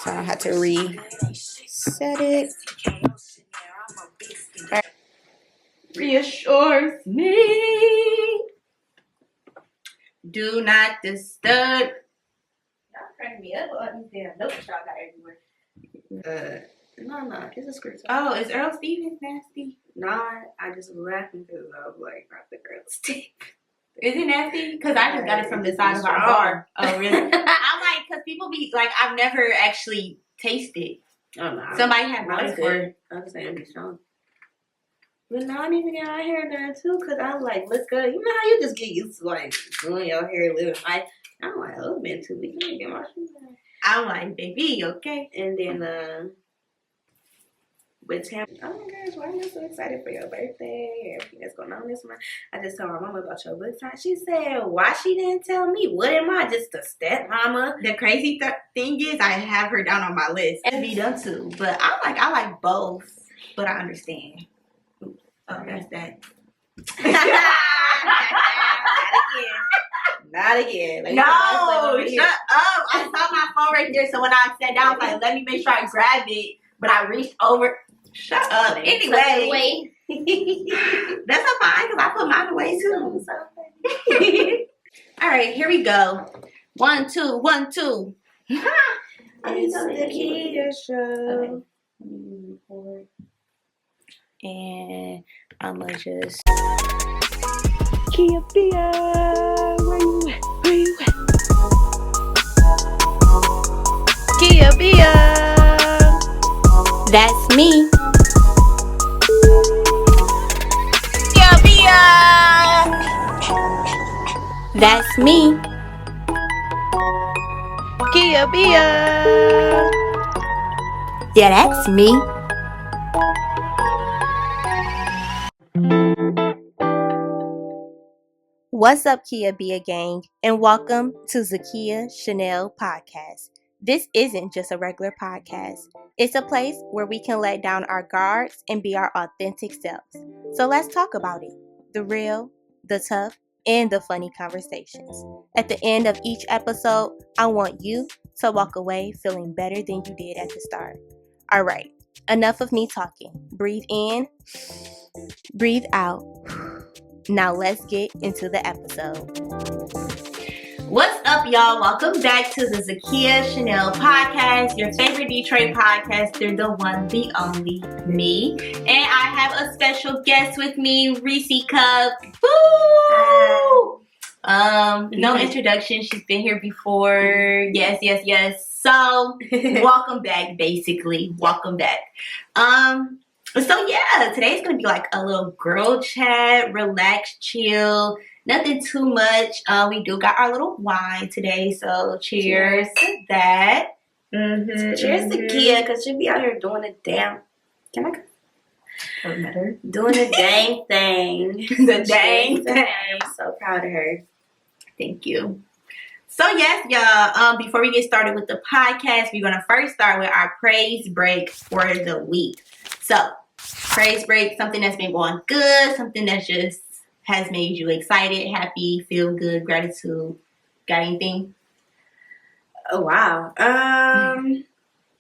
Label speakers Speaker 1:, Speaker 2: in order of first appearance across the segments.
Speaker 1: so I don't have to reset it. Right. Reassures me. Do not disturb. Y'all crank me up on these damn notes y'all got everywhere. No, it's a script. Oh, is Earl Stevens nasty? Nah, I just was laughing because I was like, not the Earl Stevens. Is it nasty? Because I just got it from the side of our bar. Oh, really? I'm like, because people be like, I've never actually tasted. Oh, no. Somebody had brought it for. I'm saying it's strong. But now I need to get my hair done too, because I was like, look good. You know how you just get used to like doing your hair, living life. I'm like, oh, it's been 2 weeks. Let me get my shoes done. I'm like, baby, okay. And then, with Tam, oh my gosh, why am I so excited for your birthday? Everything that's going on this month. I just told my mama about your book sign. She said, why she didn't tell me? What am I, just a stepmama? The crazy thing is, I have her down on my list. And be done too. But I like both. But I understand. Oops. Oh, that's that. Not again. Like, no, shut up. I saw my phone right there. So when I sat down, I was like, let me make sure I grab it. But I reached over. Shut up. Anyway. That's not fine because I put mine away too. All right, here we go. 1, 2, 1, 2. It's the Kia show. Okay. And I'm gonna just Kia Biag, where you at? Where you at? Kia Biag, that's me. Kia Biag, that's me. Kia Biag, yeah, that's me. What's up, Kia Biag Gang, and welcome to Zakia Chanel Podcast. This isn't just a regular podcast. It's a place where we can let down our guards and be our authentic selves. So let's talk about it. The real, the tough, and the funny conversations. At the end of each episode, I want you to walk away feeling better than you did at the start. All right, enough of me talking. Breathe in, breathe out. Now let's get into the episode. What's up, y'all? Welcome back to the Zakia Chanel Podcast, your favorite Detroit podcaster, the one, the only, me. And I have a special guest with me, Reese Cup. Woo! No introduction. She's been here before. Yes. So, welcome back, basically. Welcome back. So yeah, today's gonna be like a little girl chat, relax, chill, nothing too much. We do got our little wine today, so cheers to that. Cheers to Kia, cause she be out here doing the damn. Can I? Doesn't matter. Doing the dang thing. The dang thing. I'm so proud of her. Thank you. So yes, y'all. Before we get started with the podcast, we're gonna first start with our praise break for the week. So, praise break, something that's been going good, something that just has made you excited, happy, feel good, gratitude. Got anything? Oh, wow.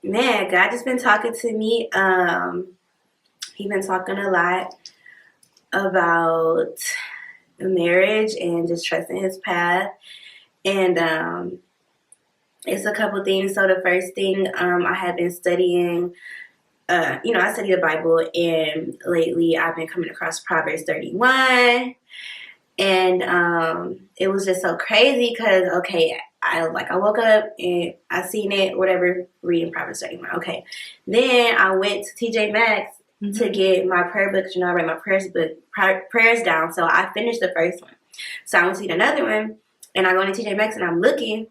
Speaker 1: Man, God just been talking to me. He been talking a lot about marriage and just trusting his path. And it's a couple things. So the first thing, I have been studying. I study the Bible, and lately I've been coming across Proverbs 31, and it was just so crazy because, okay, I woke up and I seen it, whatever, reading Proverbs 31. Okay, then I went to TJ Maxx to get my prayer books. I read my prayers down, so I finished the first one. So I went to get another one, and I go to TJ Maxx and I'm looking.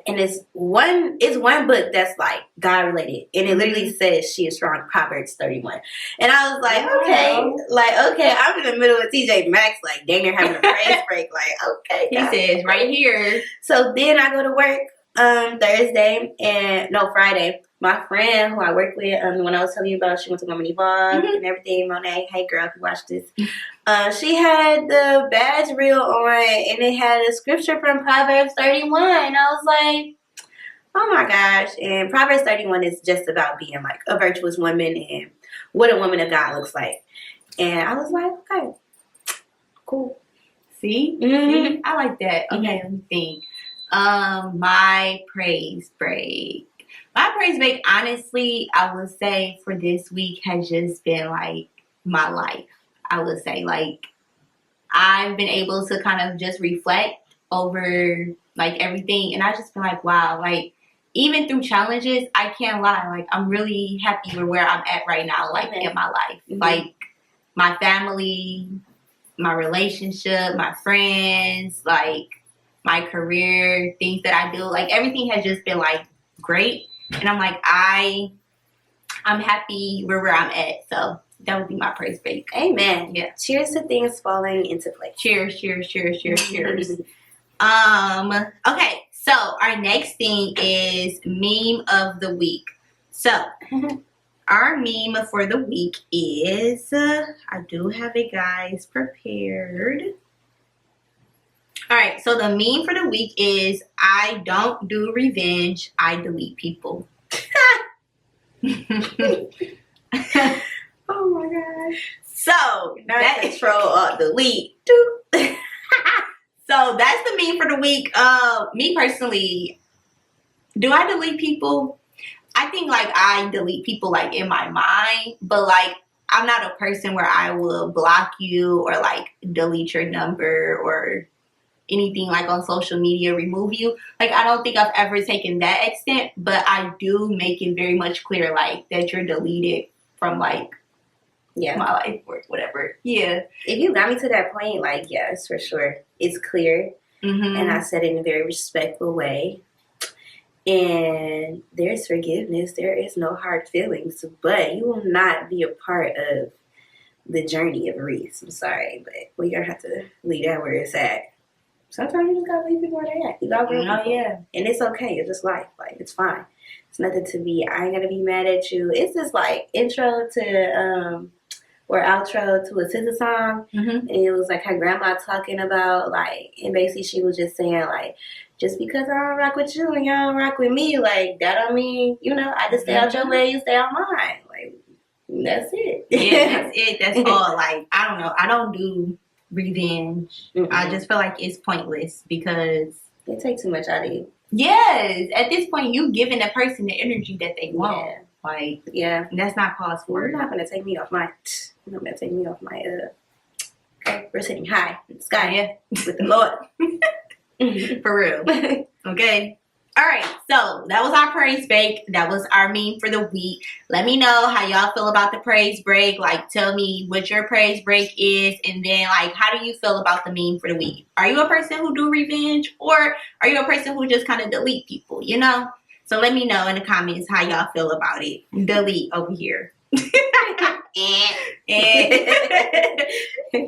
Speaker 1: And it's one book that's like God related, and it literally says she is strong, Proverbs 31. And I was like, okay, I'm in the middle of TJ Maxx, like dang near having a praise break, like okay. He says right here. So then I go to work Friday. My friend who I work with, when I was telling you about, she went to Woman Evolve and everything. Monet, hey girl, if you watch this, she had the badge reel on, and it had a scripture from Proverbs 31. And I was like,
Speaker 2: Oh my gosh. And Proverbs 31 is just about being like a virtuous woman and what a woman of God looks like. And I was like, okay, cool.
Speaker 3: See? I like that. Okay, let me think. My praise break. My praise break, honestly, I would say for this week has just been like my life. I would say like I've been able to kind of just reflect over like everything, and I just been like, wow, like even through challenges, I can't lie, like I'm really happy with where I'm at right now, like in my life, like my family, my relationship, my friends, like my career, things that I do, like everything has just been like great, and I'm like I'm happy where I'm at, so that would be my praise break.
Speaker 2: Amen.
Speaker 3: Yeah.
Speaker 2: Cheers to things falling into place.
Speaker 3: Cheers. Okay, so our next thing is meme of the week. So our meme for the week is, I do have it, guys, prepared. All right, so the meme for the week is, I don't do revenge, I delete people.
Speaker 2: Oh my gosh.
Speaker 3: So
Speaker 2: Not control, delete.
Speaker 3: So that's the meme for the week. Me personally, do I delete people? I think like I delete people like in my mind, but like I'm not a person where I will block you or like delete your number or anything like on social media, remove you. Like I don't think I've ever taken that extent, but I do make it very much clear like that you're deleted from like my life or whatever. Yeah.
Speaker 2: If you got me to that point, like yes, for sure. It's clear. And I said it in a very respectful way. And there's forgiveness. There is no hard feelings, but you will not be a part of the journey of Reese. I'm sorry, but we're going to have to leave that where it's at. Sometimes you just got to leave people where they at. You got to And it's okay. It's just life. Like, it's fine. It's nothing to be, I ain't going to be mad at you. It's just like intro to, or outro to a SZA song. And it was like her grandma talking about, like, and basically she was just saying, like, just because I don't rock with you and you don't rock with me, like, that don't mean, you know, I just stay out your way, you stay out mine. Like, that's it.
Speaker 3: Yeah, that's it. That's all. Like, I don't know. I don't do revenge. I just feel like it's pointless because
Speaker 2: it takes too much out of you.
Speaker 3: Yes. At this point, you giving the person the energy that they want.
Speaker 2: Yeah.
Speaker 3: Like,
Speaker 2: yeah.
Speaker 3: That's not cause for
Speaker 2: it. You're not going to take me off my, okay, we're sitting high in the sky with the Lord.
Speaker 3: For real. Okay. All right. So that was our praise break. That was our meme for the week. Let me know how y'all feel about the praise break. Like, tell me what your praise break is. And then, like, how do you feel about the meme for the week? Are you a person who do revenge? Or are you a person who just kind of delete people, you know? So let me know in the comments how y'all feel about it. Delete over here.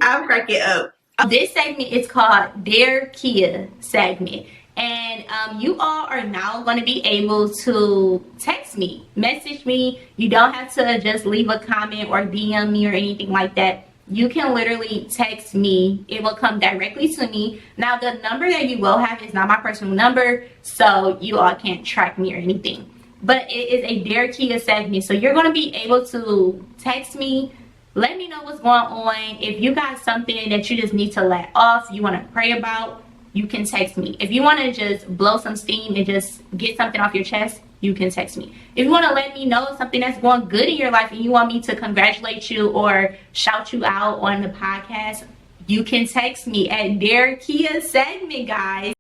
Speaker 3: I'll crack it up. This segment is called Dear Kia segment. And you all are now going to be able to text me, message me. You don't have to just leave a comment or DM me or anything like that. You can literally text me. It will come directly to me. Now, the number that you will have is not my personal number, so you all can't track me or anything. But it is a Dear Kia segment, so you're going to be able to text me. Let me know what's going on. If you got something that you just need to let off, you want to pray about, you can text me. If you want to just blow some steam and just get something off your chest, you can text me. If you want to let me know something that's going good in your life and you want me to congratulate you or shout you out on the podcast, you can text me at Dear Kia segment, guys.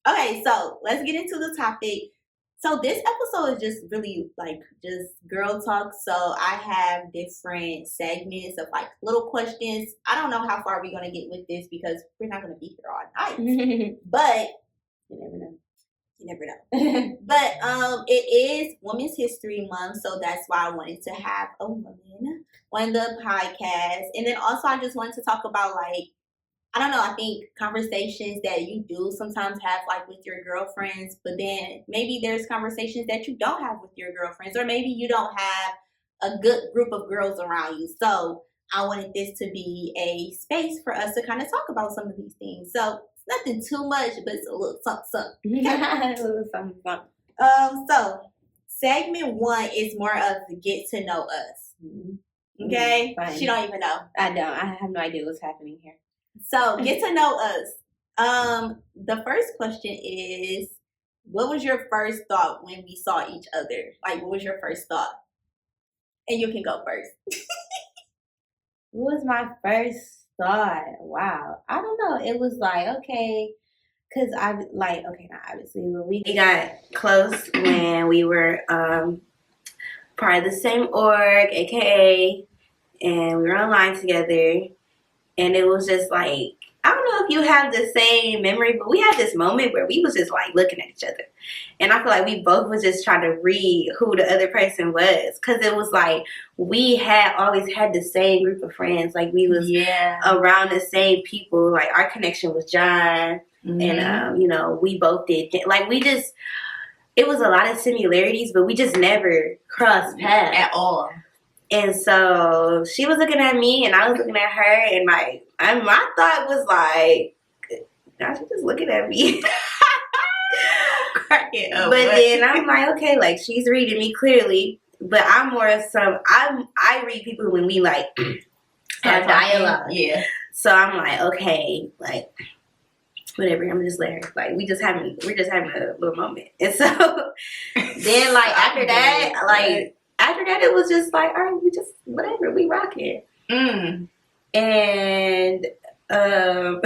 Speaker 3: Okay, so let's get into the topic. So this episode is just really like just girl talk. So I have different segments of like little questions. I don't know how far we're going to get with this because we're not going to be here all night. But you never know. You never know. But it is Women's History Month, so that's why I wanted to have a woman on the podcast. And then also I just wanted to talk about like, I don't know, I think conversations that you do sometimes have like with your girlfriends, but then maybe there's conversations that you don't have with your girlfriends, or maybe you don't have a good group of girls around you. So I wanted this to be a space for us to kind of talk about some of these things. So
Speaker 1: nothing too much, but it's a little something.
Speaker 2: A little something, something.
Speaker 1: So segment 1 is more of the get to know us. Okay?
Speaker 2: Fine.
Speaker 1: She don't even know.
Speaker 2: I don't. I have no idea what's happening here.
Speaker 1: So get to know us. The first question is, what was your first thought when we saw each other? Like, what was your first thought? And you can go first.
Speaker 2: What was my first thought? Wow. I don't know. It was like, okay, because obviously when we got close when we were part of the same org, aka, and we were online together, and it was just like, I don't know if you have the same memory, but we had this moment where we was just like looking at each other. And I feel like we both was just trying to read who the other person was. Because it was like we had always had the same group of friends. Like we was around the same people. Like our connection was John. And, we both did. Like we just, it was a lot of similarities, but we just never crossed paths.
Speaker 3: At all.
Speaker 2: And so she was looking at me and I was looking at her, and my thought was like, now she's just looking at me.
Speaker 3: Cracking up.
Speaker 2: But then I'm like, okay, like she's reading me clearly, but I'm more of I read people when we like have dialogue.
Speaker 3: Yeah.
Speaker 2: So I'm like, okay, like whatever, I'm just let her, like we're just having a little moment. And so then like after that, it was just like, all right, we just whatever, we rocking. And I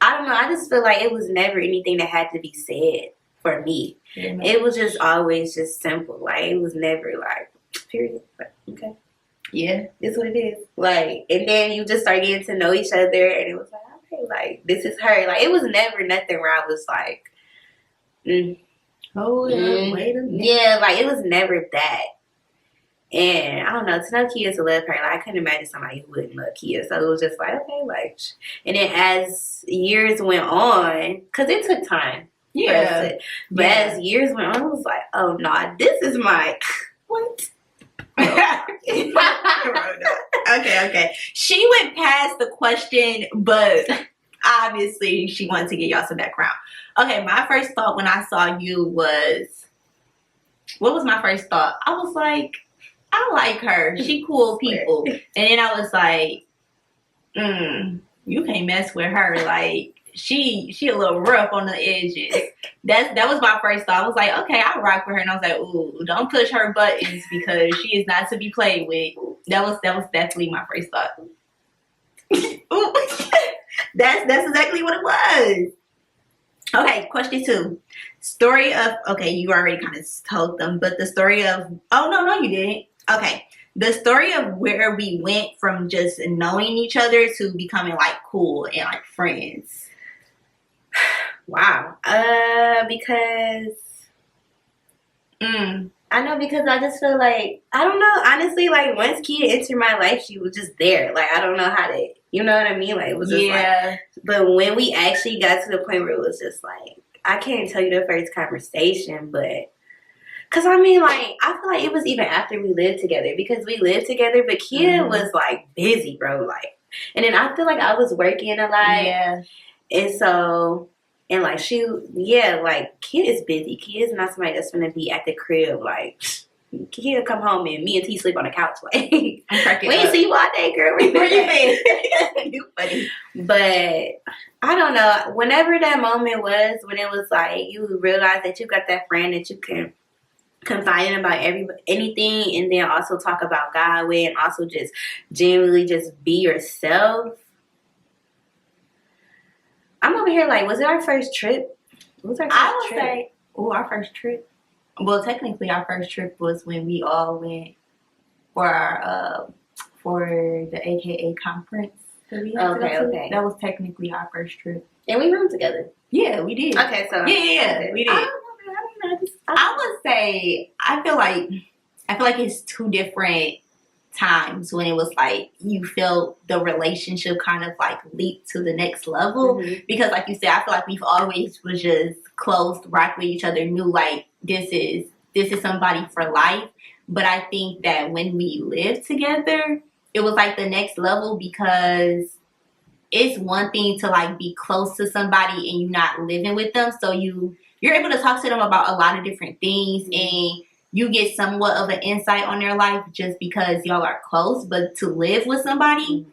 Speaker 2: don't know, I just feel like it was never anything that had to be said for me. It was just always just simple. Like it was never like period. Like, okay.
Speaker 3: Yeah.
Speaker 2: It's what it is. Like, and then you just start getting to know each other, and it was like, okay, like this is her. Like it was never nothing where I was like,
Speaker 3: oh yeah, wait a minute.
Speaker 2: Yeah, like it was never that. And I don't know, to know Kia, to love her, like I couldn't imagine somebody who wouldn't love Kia. So it was just like, okay, like, and then as years went on, because it took time.
Speaker 3: Yeah.
Speaker 2: But as years went on, I was like, oh no, this is my what?
Speaker 3: Okay. She went past the question, but obviously she wanted to give y'all some background. Okay, my first thought when I saw you was, what was my first thought? I was like, I like her. She cool people. And then I was like, you can't mess with her. Like, she a little rough on the edges. That was my first thought. I was like, okay, I'll rock with her. And I was like, ooh, don't push her buttons because she is not to be played with. That was definitely my first thought. Ooh. That's exactly what it was. Okay, question 2. Story of, okay, you already kind of told them, but the story of, oh, no, you didn't. Okay, the story of where we went from just knowing each other to becoming like cool and like friends.
Speaker 2: Wow. Because I know, because I just feel like, I don't know, honestly, like once Kia entered my life, she was just there. Like I don't know how to, you know what I mean? Like it was just like, but when we actually got to the point where it was just like, I can't tell you the first conversation, but because I mean, like, I feel like it was even after we lived together, because we lived together, but Kia was like busy, bro. Like, and then I feel like I was working a lot.
Speaker 3: Yeah.
Speaker 2: And so, and like like Kia is busy. Kia is not somebody that's gonna be at the crib. Like, Kia come home and me and T sleep on the couch. Like, we ain't see you all day, girl. Where you been?
Speaker 3: You funny.
Speaker 2: But I don't know. Whenever that moment was, when it was like you realize that you got that friend that you can confide in about anything, and then also talk about God with, and also just genuinely just be yourself. I'm over here like, was it our first trip?
Speaker 3: I would say, our first trip. Well, technically, our first trip was when we all went for our for the AKA conference.
Speaker 2: Okay.
Speaker 3: That was technically our first trip.
Speaker 2: And we roomed together.
Speaker 3: Yeah, we did.
Speaker 2: Okay, so
Speaker 3: yeah, we did. I would say, I feel like it's 2 different times when it was like you felt the relationship kind of like leap to the next level, because like you said, I feel like we've always was just close, rock with each other, knew like this is somebody for life. But I think that when we lived together, it was like the next level, because it's one thing to like be close to somebody and you're not living with them, so you're able to talk to them about a lot of different things, and you get somewhat of an insight on their life just because y'all are close. But to live with somebody,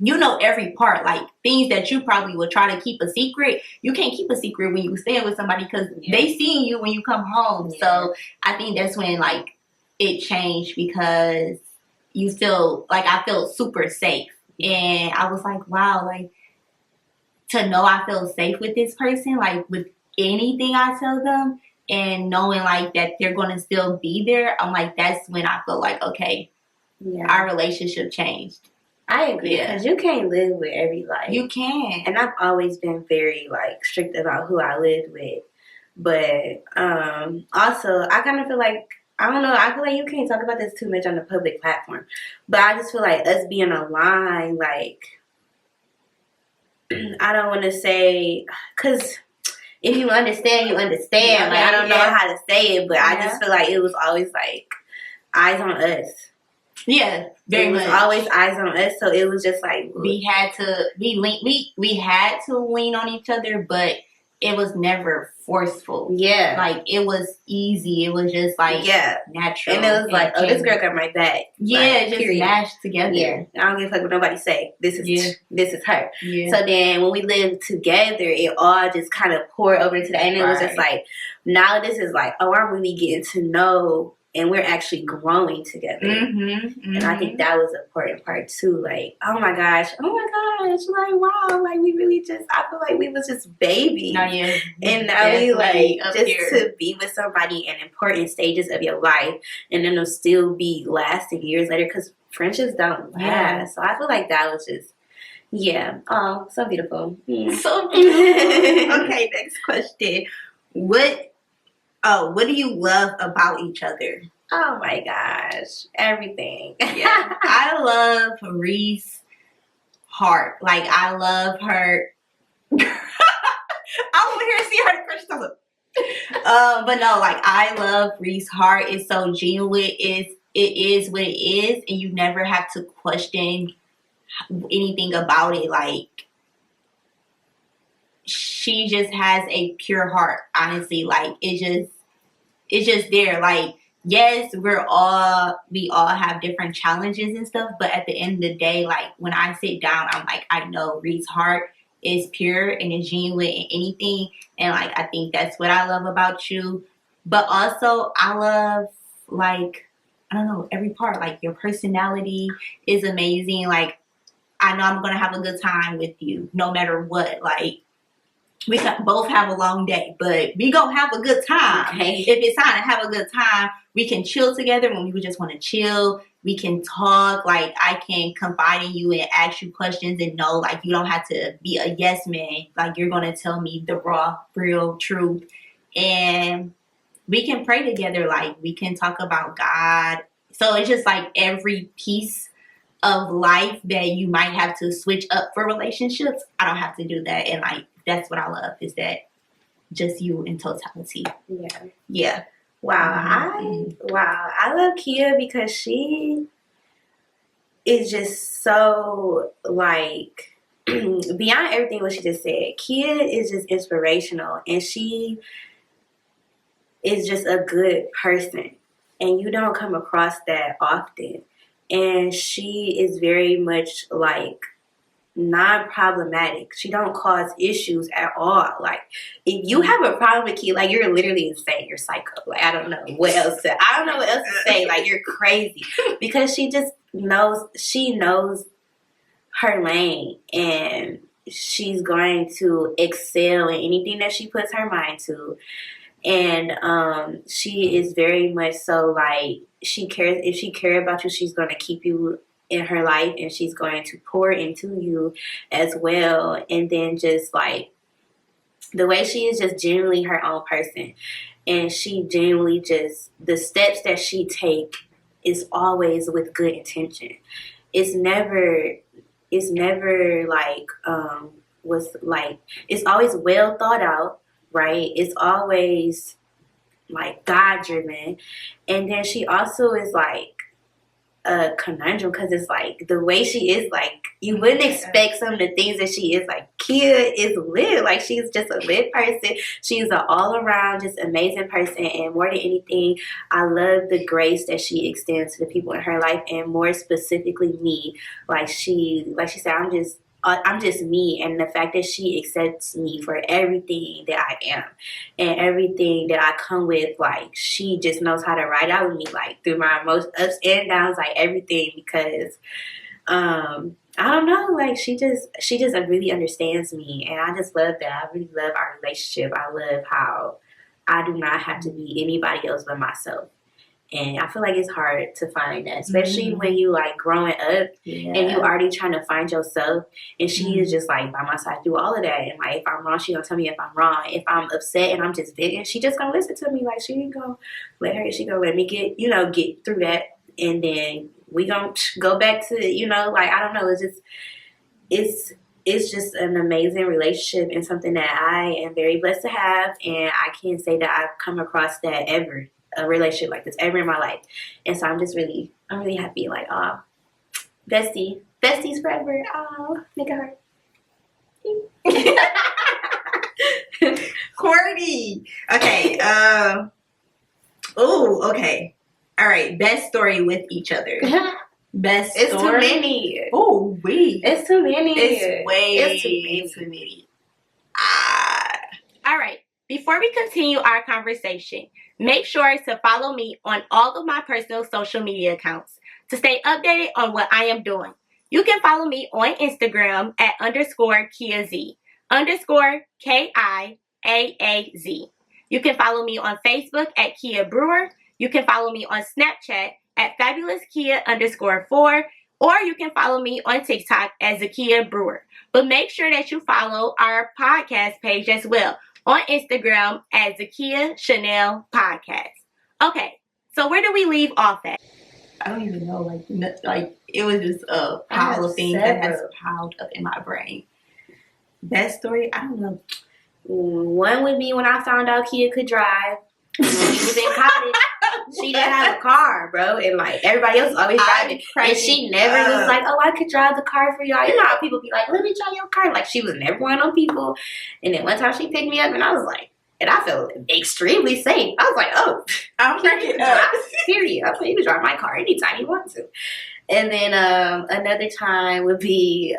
Speaker 3: you know every part, like things that you probably would try to keep a secret. You can't keep a secret when you stay with somebody because they seeing you when you come home. So I think that's when like it changed, because you feel like I felt super safe, and I was like, wow, like to know I feel safe with this person, like with anything I tell them, and knowing like that they're gonna still be there. I'm like, that's when I feel like, okay, our relationship changed.
Speaker 2: I agree, because you can't live with every life.
Speaker 3: You can.
Speaker 2: And I've always been very like strict about who I lived with. But also, I kind of feel like, I don't know, I feel like you can't talk about this too much on the public platform. But I just feel like us being aligned, like, I don't want to say, because if you understand, you understand. Like, I don't know how to say it, but I just feel like it was always like eyes on us.
Speaker 3: Yeah, very much.
Speaker 2: It was always eyes on us, so it was just like
Speaker 3: we had to lean on each other, but it was never forceful. Yeah, like it was easy. It was just like natural,
Speaker 2: and it was like, oh, this girl got my back.
Speaker 3: Yeah, like, just mashed together.
Speaker 2: Yeah, I don't give a fuck what nobody say. This is her. Yeah. So then when we lived together, it all just kind of poured over into the end. It was just like, now this is like, oh, I'm really getting to know. And we're actually growing together. And I think that was an important part too. Like, oh my gosh. Like, wow. Like, we really just, I feel like we was just babies. And now we like, just here. To be with somebody in important stages of your life. And then it'll still be lasting years later. Because friendships don't last. Yeah. So I feel like that was just, oh, so beautiful.
Speaker 3: So beautiful. Okay, next question. What do you love about each other?
Speaker 2: Oh my gosh, everything.
Speaker 3: Yeah, I love Reese's heart. Like, I love her. I'm over here seeing her question. But no, like, I love Reese's heart. It's so genuine. It is what it is, and you never have to question anything about it. Like, she just has a pure heart, honestly. Like, it's just there. Like, yes, we all have different challenges and stuff, but at the end of the day, like, when I sit down, I'm like, I know Reese's heart is pure and is genuine in anything, and like, I think that's what I love about you. But also, I love, like, I don't know, every part. Like, your personality is amazing. Like, I know I'm gonna have a good time with you no matter what. Like, we can both have a long day, but we gonna have a good time. Okay. If it's time to have a good time, we can chill together when we just want to chill. We can talk. Like, I can confide in you and ask you questions, and know, like, you don't have to be a yes man. Like, you're gonna tell me the raw, real truth, and we can pray together. Like, we can talk about God. So it's just like every piece of life that you might have to switch up for relationships, I don't have to do that. And like, that's what I love, is that just you in totality. Yeah.
Speaker 2: Wow. I love Kia because she is just so, like, beyond everything what she just said. Kia is just inspirational, and she is just a good person, and you don't come across that often. And she is very much like non-problematic. She don't cause issues at all. Like, if you have a problem with Kia, like, you're literally insane. You're psycho. Like, I don't know what else to say. Like, you're crazy, because she just knows. She knows her lane, and she's going to excel in anything that she puts her mind to. And she is very much so, like, she cares. If she cares about you, she's going to keep you in her life, and she's going to pour into you as well. And then just like the way she is just genuinely her own person, and she genuinely just, the steps that she take is always with good intention. It's never like it's always well thought out, right? It's always like God driven. And then she also is like a conundrum because it's like the way she is, like you wouldn't expect some of the things that she is. Like Kia is lit, like she's just a lit person. She's an all around just amazing person, and more than anything, I love the grace that she extends to the people in her life, and more specifically me. Like she said, I'm just me, and the fact that she accepts me for everything that I am and everything that I come with, like she just knows how to ride out with me, like through my most ups and downs, like everything, because I don't know, like she just really understands me, and I just love that. I really love our relationship. I love how I do not have to be anybody else but myself. And I feel like it's hard to find that, especially when you like growing up and you already trying to find yourself. And she is just like by my side through all of that. And like if I'm wrong, she gonna tell me if I'm wrong. If I'm upset and I'm just venting, she just gonna listen to me. Like she gonna let me get through that, and then we gonna go back to like I don't know. It's just an amazing relationship and something that I am very blessed to have. And I can't say that I've come across that ever. A relationship like this ever in my life. And so I'm really happy, like, oh, besties forever. Oh, nigga hurt.
Speaker 4: Corny. Okay. Okay. All right. Best story with each other. Best
Speaker 2: It's
Speaker 4: story.
Speaker 2: too many.
Speaker 4: Oh, wait.
Speaker 2: It's too many.
Speaker 4: It's way
Speaker 2: It's
Speaker 4: too many.
Speaker 3: All right. Before we continue our conversation, make sure to follow me on all of my personal social media accounts to stay updated on what I am doing. You can follow me on Instagram at _KiaZ, _KIAAZ. You can follow me on Facebook at Kia Brewer. You can follow me on Snapchat at FabulousKia_4, or you can follow me on TikTok as Zakia Brewer. But make sure that you follow our podcast page as well on Instagram at Zakia Chanel Podcast. Okay, so where do we leave off at?
Speaker 4: I don't even know. Like it was just a pile of things that has piled up in my brain. Best story? I don't know.
Speaker 2: One would be when I found out Kia could drive. When she was in college, she didn't have a car, bro, and like everybody else was always driving, and she never was like, "Oh, I could drive the car for y'all." You know how people be like, "Let me drive your car." Like she was never one of them people. And then one time she picked me up, and I was like, and I felt extremely safe. I was like, "Oh,
Speaker 4: I'm cracking up."
Speaker 2: Period. I'm like, you can drive my car anytime you want to. And then another time would be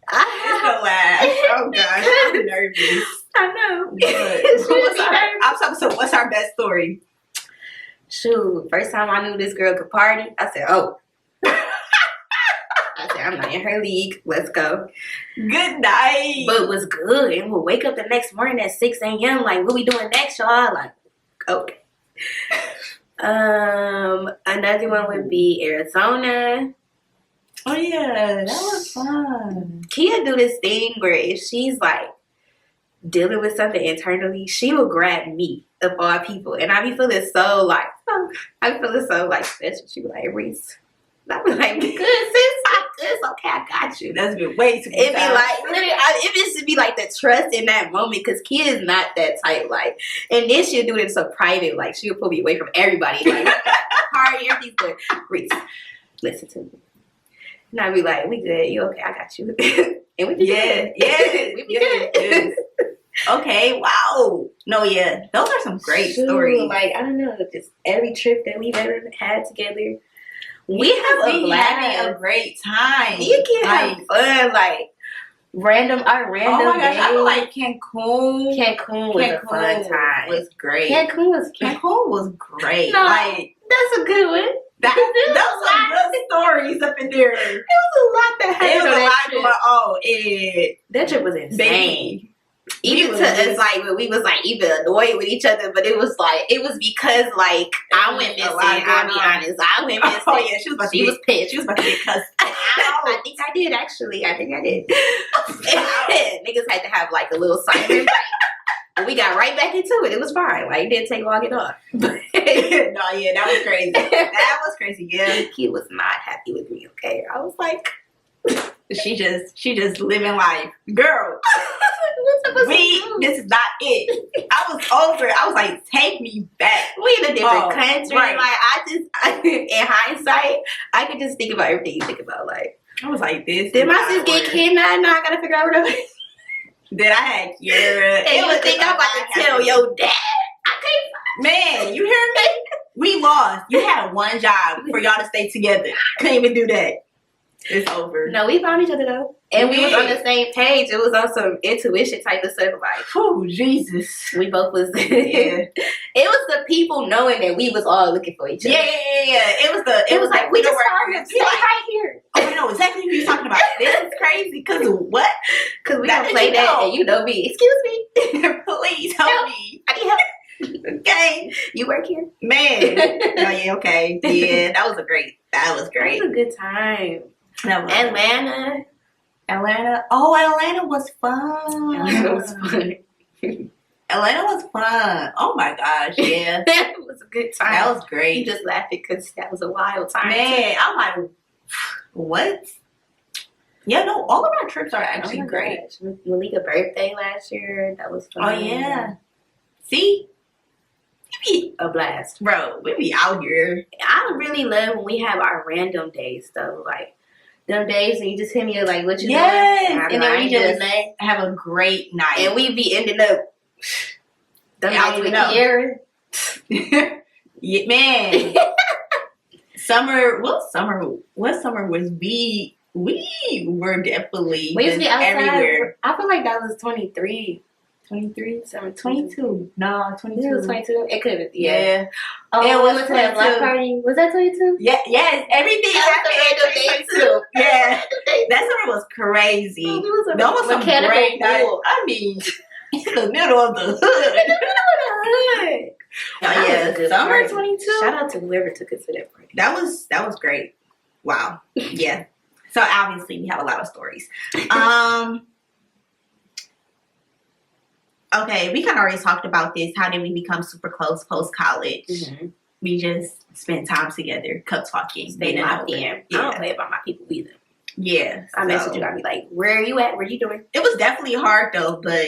Speaker 4: It's the last. Oh gosh, I'm nervous.
Speaker 2: I know.
Speaker 4: What's our best story?
Speaker 2: Shoot, first time I knew this girl could party, I said, "Oh." I said, "I'm not in her league. Let's go."
Speaker 4: Good night.
Speaker 2: But it was good. And we'll wake up the next morning at 6 a.m. Like, what we doing next, y'all? Like, okay. Another one would be Arizona.
Speaker 4: Oh yeah, that was fun.
Speaker 2: Kia do this thing where if she's like dealing with something internally, she will grab me of all people, and I be feeling so like special. She be like, "Reese," I be like, "Good sis, I'm good. It's okay, I got you."
Speaker 4: That's been way too much.
Speaker 2: It be like literally, it just be like the trust in that moment, because Kia is not that type. Like, and then she'll do it so private. Like she'll pull me away from everybody. Like, party, everything's good. Reese, listen to me. And I be like, "We good? You okay? I got you." And we be good.
Speaker 4: Yeah,
Speaker 2: we be good.
Speaker 4: Okay, wow. No, yeah, those are some great stories.
Speaker 2: Like, I don't know, just every trip that we've ever had together, we have
Speaker 4: having a great time.
Speaker 2: You can have fun, like random.
Speaker 4: Oh my gosh, I feel like Cancun.
Speaker 2: Cancun was a fun time.
Speaker 4: Was great.
Speaker 2: Cancun
Speaker 4: was great.
Speaker 2: No,
Speaker 4: like
Speaker 2: that's a good one.
Speaker 4: Those are good stories up in there.
Speaker 2: It was a lot that happened.
Speaker 4: It was a lot
Speaker 2: trip.
Speaker 4: going on.
Speaker 2: That trip was insane.
Speaker 4: Baby.
Speaker 2: Even to us, like when we was like even annoyed with each other, but it was because like I went missing. I'll be honest, I went missing.
Speaker 4: Oh yeah, she was pissed.
Speaker 2: She was about to get cussed out. I think I did actually. Niggas had to have like a little silent break. And we got right back into it. It was fine. Like it didn't take long at all.
Speaker 4: No, yeah, that was crazy. That was crazy. Yeah,
Speaker 2: he was not happy with me. Okay, I was like,
Speaker 4: she just living life, girl. This is not it. I was over it. I was like, take me back.
Speaker 2: We in a different country.
Speaker 4: Right.
Speaker 2: Like, in hindsight, I could just think about everything you think about. Like,
Speaker 4: I was like, this.
Speaker 2: did my sis get kidnapped? Now I gotta figure out what it was.
Speaker 4: Then I had Kiara.
Speaker 2: And you think I'm about to tell your dad? I can't.
Speaker 4: Man, you hear me? We lost. You had one job for y'all to stay together. Couldn't even do that. It's over.
Speaker 2: No, we found each other though. And we was on the same page. It was on some intuition type of stuff. Like,
Speaker 4: oh, Jesus.
Speaker 2: We both was.
Speaker 4: Yeah.
Speaker 2: It was the people knowing that we was all looking for each other.
Speaker 4: Yeah. It was like,
Speaker 2: we just found him. Stay right here.
Speaker 4: Oh, I know exactly who you're talking about. This is crazy. Because what?
Speaker 2: Because we don't play that and you know me. Excuse me.
Speaker 4: Please help me.
Speaker 2: I need help.
Speaker 4: Okay.
Speaker 2: You work here?
Speaker 4: Man. Oh, yeah, okay. Yeah, that was great. That was
Speaker 2: It was a good time. Atlanta.
Speaker 4: Oh, Atlanta was fun.
Speaker 2: Atlanta was fun.
Speaker 4: Atlanta was fun. Oh my gosh, yeah.
Speaker 2: That was a good time.
Speaker 4: That was
Speaker 2: You
Speaker 4: great.
Speaker 2: just laughing because that was a wild time.
Speaker 4: Man, I'm like, what? Yeah, no, all of our trips are actually great.
Speaker 2: Gosh. Malika's birthday last year. That was fun.
Speaker 4: Oh, yeah. See? We be,
Speaker 2: A blast.
Speaker 4: bro, we be out here.
Speaker 2: I really love when we have our random days, though. Like, them days when you just hit me like, what you doing?
Speaker 4: And then we just
Speaker 2: nothing.
Speaker 4: have a great night.
Speaker 2: And we be ending up them
Speaker 4: Yeah, I
Speaker 2: nights
Speaker 4: don't
Speaker 2: with
Speaker 4: even
Speaker 2: Kiara.
Speaker 4: Yeah, man. What summer was we were definitely
Speaker 2: We used to be outside.
Speaker 4: everywhere.
Speaker 2: I feel like that was 23.
Speaker 4: 23?
Speaker 2: 22.
Speaker 4: 22. No, 22.
Speaker 2: It was 22. It could have been.
Speaker 4: Yeah.
Speaker 2: Oh,
Speaker 4: It
Speaker 2: we
Speaker 4: was
Speaker 2: went to that
Speaker 4: 22.
Speaker 2: block party. Was that 22?
Speaker 4: Yeah, yes, everything
Speaker 2: That was
Speaker 4: happened
Speaker 2: the
Speaker 4: in
Speaker 2: random day,
Speaker 4: 2022.
Speaker 2: too.
Speaker 4: Yeah. That summer was crazy.
Speaker 2: It was a
Speaker 4: That was some
Speaker 2: mechanical
Speaker 4: great night.
Speaker 2: bull.
Speaker 4: I mean, in the middle of the hood. Oh, yeah, summer 22.
Speaker 2: Shout out to whoever took us to that party.
Speaker 4: That was great. Wow. Yeah. So obviously we have a lot of stories. Okay, we kind of already talked about this. How did we become super close post college?
Speaker 2: Mm-hmm.
Speaker 4: We just spent time together, cup talking.
Speaker 2: They
Speaker 4: didn't
Speaker 2: locked
Speaker 4: know.
Speaker 2: in. I
Speaker 4: Yeah.
Speaker 2: don't play about my people either.
Speaker 4: Yeah.
Speaker 2: I message you. I be like, where are you at? What are you doing?
Speaker 4: It was definitely hard though, but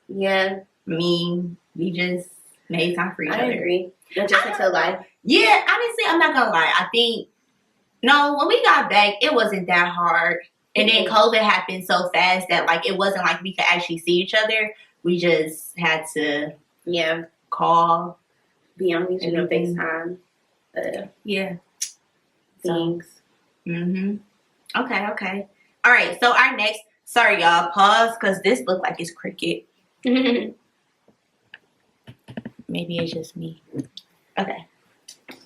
Speaker 2: Yeah,
Speaker 4: I mean, we just made time for each
Speaker 2: I
Speaker 4: other.
Speaker 2: agree. Just until life.
Speaker 4: Yeah, honestly, I'm not gonna lie. I think when we got back, it wasn't that hard. And then COVID happened so fast that like it wasn't like we could actually see each other. We just had to call.
Speaker 2: Be on each other
Speaker 4: Everything.
Speaker 2: FaceTime.
Speaker 4: Yeah.
Speaker 2: Things.
Speaker 4: Okay. All right. So our next. Sorry, y'all. Pause because this looked like it's cricket. Maybe it's just me. Okay.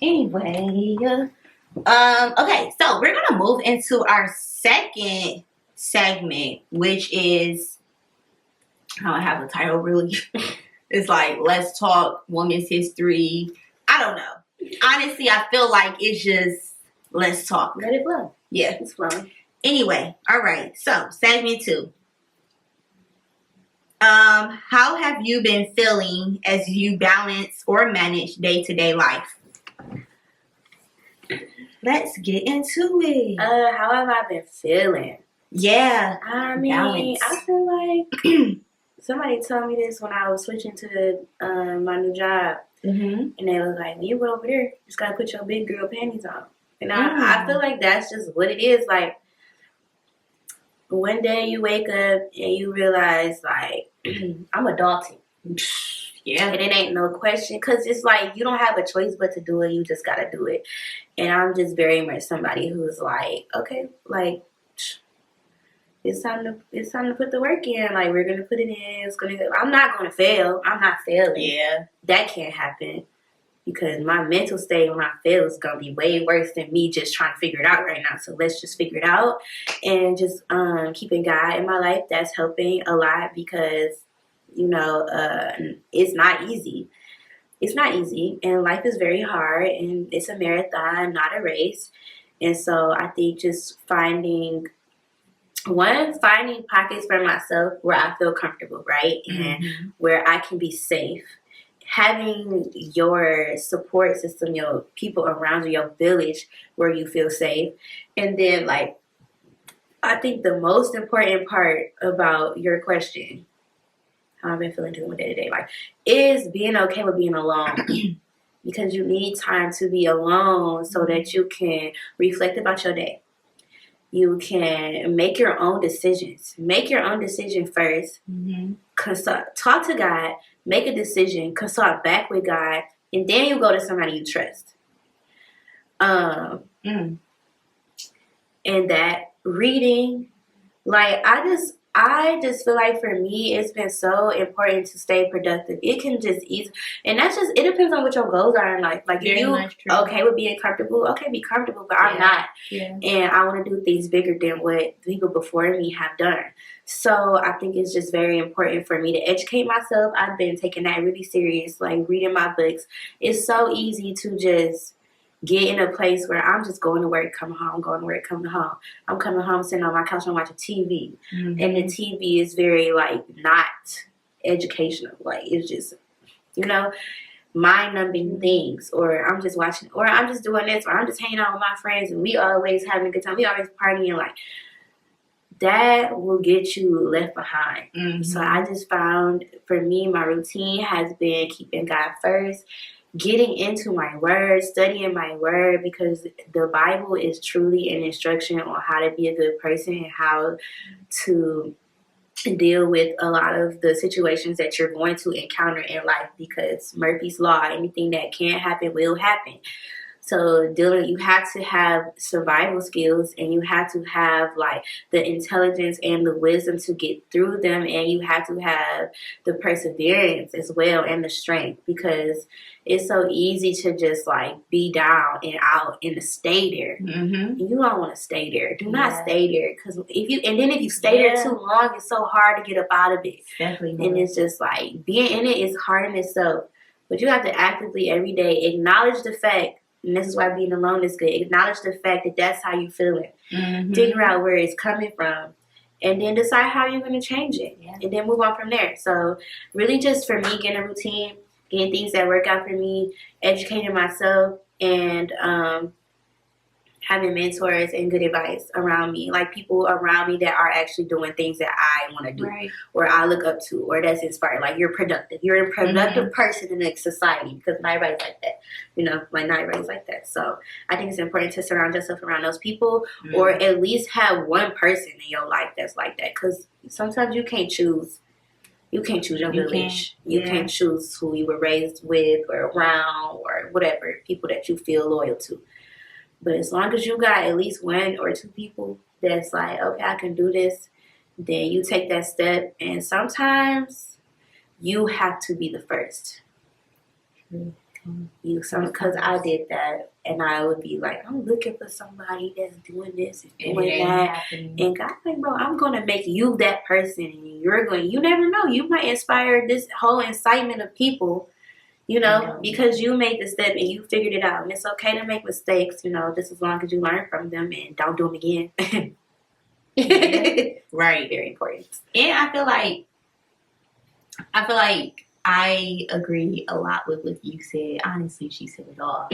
Speaker 4: Anyway. Okay. So we're gonna move into our second segment, which is I don't have a title really. It's like let's talk women's history. I don't know. Honestly, I feel like it's just let's talk.
Speaker 2: Let it flow.
Speaker 4: Yeah.
Speaker 2: It's flowing.
Speaker 4: Anyway, all right. So segment 2. How have you been feeling as you balance or manage day-to-day life? Let's get into it.
Speaker 2: How have I been feeling?
Speaker 4: Yeah.
Speaker 2: I mean,
Speaker 4: Balance.
Speaker 2: I feel like somebody told me this when I was switching to my new job.
Speaker 4: Mm-hmm.
Speaker 2: And they was like, when you go over there, you just gotta put your big girl panties on. And I feel like that's just what it is. Like, one day you wake up and you realize, like, I'm adulting.
Speaker 4: Yeah.
Speaker 2: And it ain't no question. Because it's like, you don't have a choice but to do it. You just gotta do it. And I'm just very much somebody who's like, okay, like, it's time to put the work in. Like, we're gonna put it in. I'm not gonna fail. I'm not failing.
Speaker 4: Yeah.
Speaker 2: That can't happen because my mental state when I fail is gonna be way worse than me just trying to figure it out right now. So let's just figure it out and just keeping God in my life. That's helping a lot because it's not easy. It's not easy, and life is very hard, and it's a marathon, not a race. And so I think just finding pockets for myself where I feel comfortable, right? And where I can be safe. Having your support system, your people around you, your village where you feel safe. And then, like, I think the most important part about your question how I've been feeling dealing with day-to-day life, is being okay with being alone. Because you need time to be alone so that you can reflect about your day. You can make your own decisions. Make your own decision first. Consult, talk to God, make a decision, consult back with God, and then you go to somebody you trust. And that reading, like I just feel like for me, it's been so important to stay productive. It can just ease, and that's just, it depends on what your goals are in life. Like if you okay with being comfortable, okay, be comfortable, but I'm not. And I want to do things bigger than what people before me have done. So I think it's just very important for me to educate myself. I've been taking that really serious, like reading my books. It's so easy to just get in a place where I'm just going to work, coming home, going to work, coming home. I'm coming home, sitting on my couch and watching TV. And the TV is very, like, not educational. Like, it's just, you know, mind-numbing things. Or I'm just watching, or I'm just doing this, or I'm just hanging out with my friends, and we always having a good time. We always partying. Like, that will get you left behind. So I just found, for me, my routine has been keeping God first, getting into my word, studying my word, because the Bible is truly an instruction on how to be a good person and how to deal with a lot of the situations that you're going to encounter in life, because Murphy's Law, anything that can happen will happen. So you have to have survival skills, and you have to have like the intelligence and the wisdom to get through them, and you have to have the perseverance as well and the strength, because it's so easy to just like be down and out and to stay there. And you don't want to stay there. Do not stay there, because if you stay there too long, it's so hard to get up out of it. And it's just like being in it is hard in itself, but you have to actively every day acknowledge the fact. And this is why being alone is good. Acknowledge the fact that that's how you feeling. Figure out where it's coming from. And then decide how you're going to change it. And then move on from there. So really just for me, getting a routine, getting things that work out for me, educating myself, and having mentors and good advice around me. Like people around me that are actually doing things that I want to do. Or I look up to. Or that's inspired. Like you're productive. You're a productive person in the society, because not everybody's like that. You know, like not everybody's like that. So I think it's important to surround yourself around those people, or at least have one person in your life that's like that. Because sometimes you can't choose. You can't choose your village. You can't choose who you were raised with or around or whatever, people that you feel loyal to. But as long as you got at least one or two people that's like, okay, I can do this, then you take that step. And sometimes you have to be the first. Because I did that, and I would be like, I'm looking for somebody that's doing this and doing that. And God's like, bro, I'm going to make you that person. And you never know. You might inspire this whole incitement of people, you know, because you made the step and you figured it out. And it's okay to make mistakes, you know, just as long as you learn from them and don't do them again. Very important.
Speaker 4: And I feel like I agree a lot with what you said. Honestly, she said it all.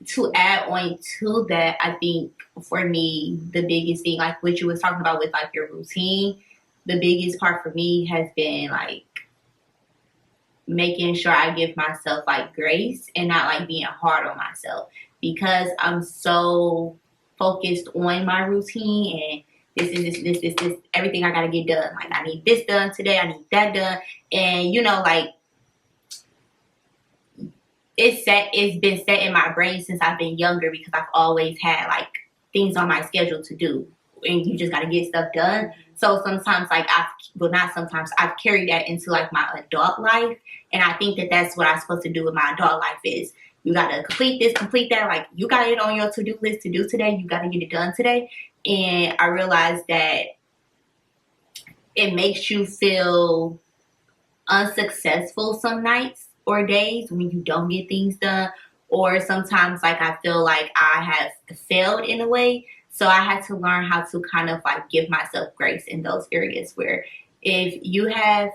Speaker 4: To add on to that, I think for me, the biggest thing, like what you was talking about with like your routine, the biggest part for me has been like making sure I give myself like grace and not like being hard on myself, because I'm so focused on my routine and this, everything I gotta get done. Like I need this done today, I need that done. And you know, like it's been set in my brain since I've been younger, because I've always had like things on my schedule to do, and you just gotta get stuff done. So sometimes I've carried that into like my adult life. And I think that that's what I'm supposed to do with my adult life is you gotta complete this, complete that. Like you got it on your to-do list to do today. You gotta get it done today. And I realized that it makes you feel unsuccessful some nights or days when you don't get things done. Or sometimes like I feel like I have failed in a way. So I had to learn how to kind of like give myself grace in those areas where if you have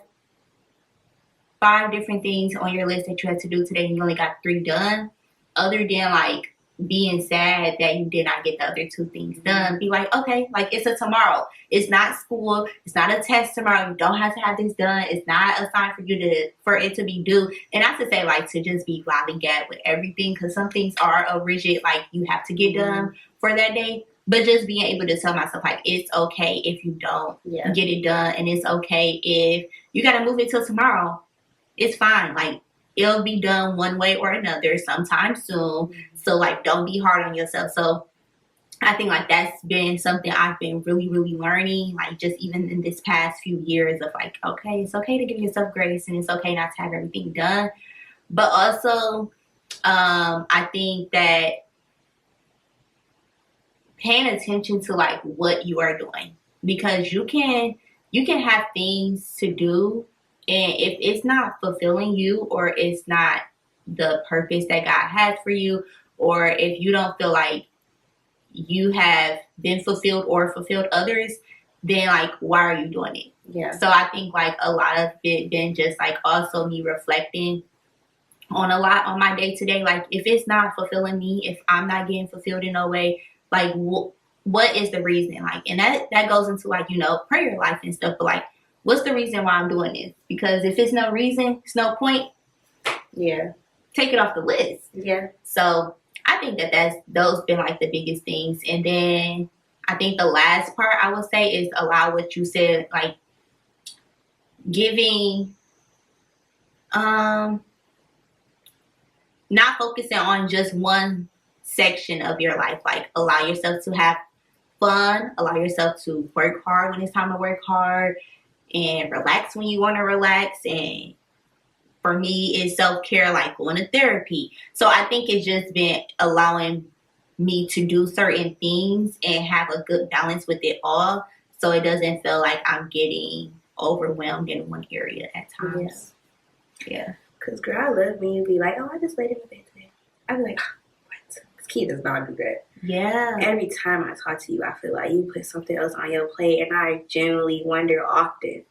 Speaker 4: 5 different things on your list that you had to do today and you only got 3 done, other than like being sad that you did not get the other two things done. Be like, okay, like it's a tomorrow. It's not school. It's not a test tomorrow. You don't have to have this done. It's not a sign for it to be due. And not to say like to just be lollygag with everything, because some things are a rigid, like you have to get done for that day. But just being able to tell myself like it's okay if you don't get it done, and it's okay if you got to move it till tomorrow. It's fine. Like it'll be done one way or another sometime soon. So like don't be hard on yourself. So I think like that's been something I've been really, really learning, like just even in this past few years of like, okay, it's okay to give yourself grace and it's okay not to have everything done. But also I think that paying attention to like what you are doing, because you can have things to do, and if it's not fulfilling you or it's not the purpose that God has for you, or if you don't feel like you have been fulfilled or fulfilled others, then like why are you doing it?
Speaker 2: Yeah.
Speaker 4: So I think like a lot of it been just like also me reflecting on a lot on my day to day. Like if it's not fulfilling me, if I'm not getting fulfilled in no way, like what is the reason? Like, and that goes into like, you know, prayer life and stuff. But like, what's the reason why I'm doing this? Because if it's no reason, it's no point.
Speaker 2: Yeah.
Speaker 4: Take it off the list.
Speaker 2: Yeah.
Speaker 4: So I think that those been like the biggest things. And then I think the last part I would say is allow what you said, like giving, not focusing on just one section of your life. Like allow yourself to have fun, allow yourself to work hard when it's time to work hard, and relax when you want to relax. And for me, it's self-care, like going to therapy. So I think it's just been allowing me to do certain things and have a good balance with it all, so it doesn't feel like I'm getting overwhelmed in one area at times. Yeah.
Speaker 2: Because, girl, I love when you be like, oh, I just laid in the bed today. I be like, what? This kid does not do that.
Speaker 4: Yeah.
Speaker 2: Every time I talk to you, I feel like you put something else on your plate, and I genuinely wonder often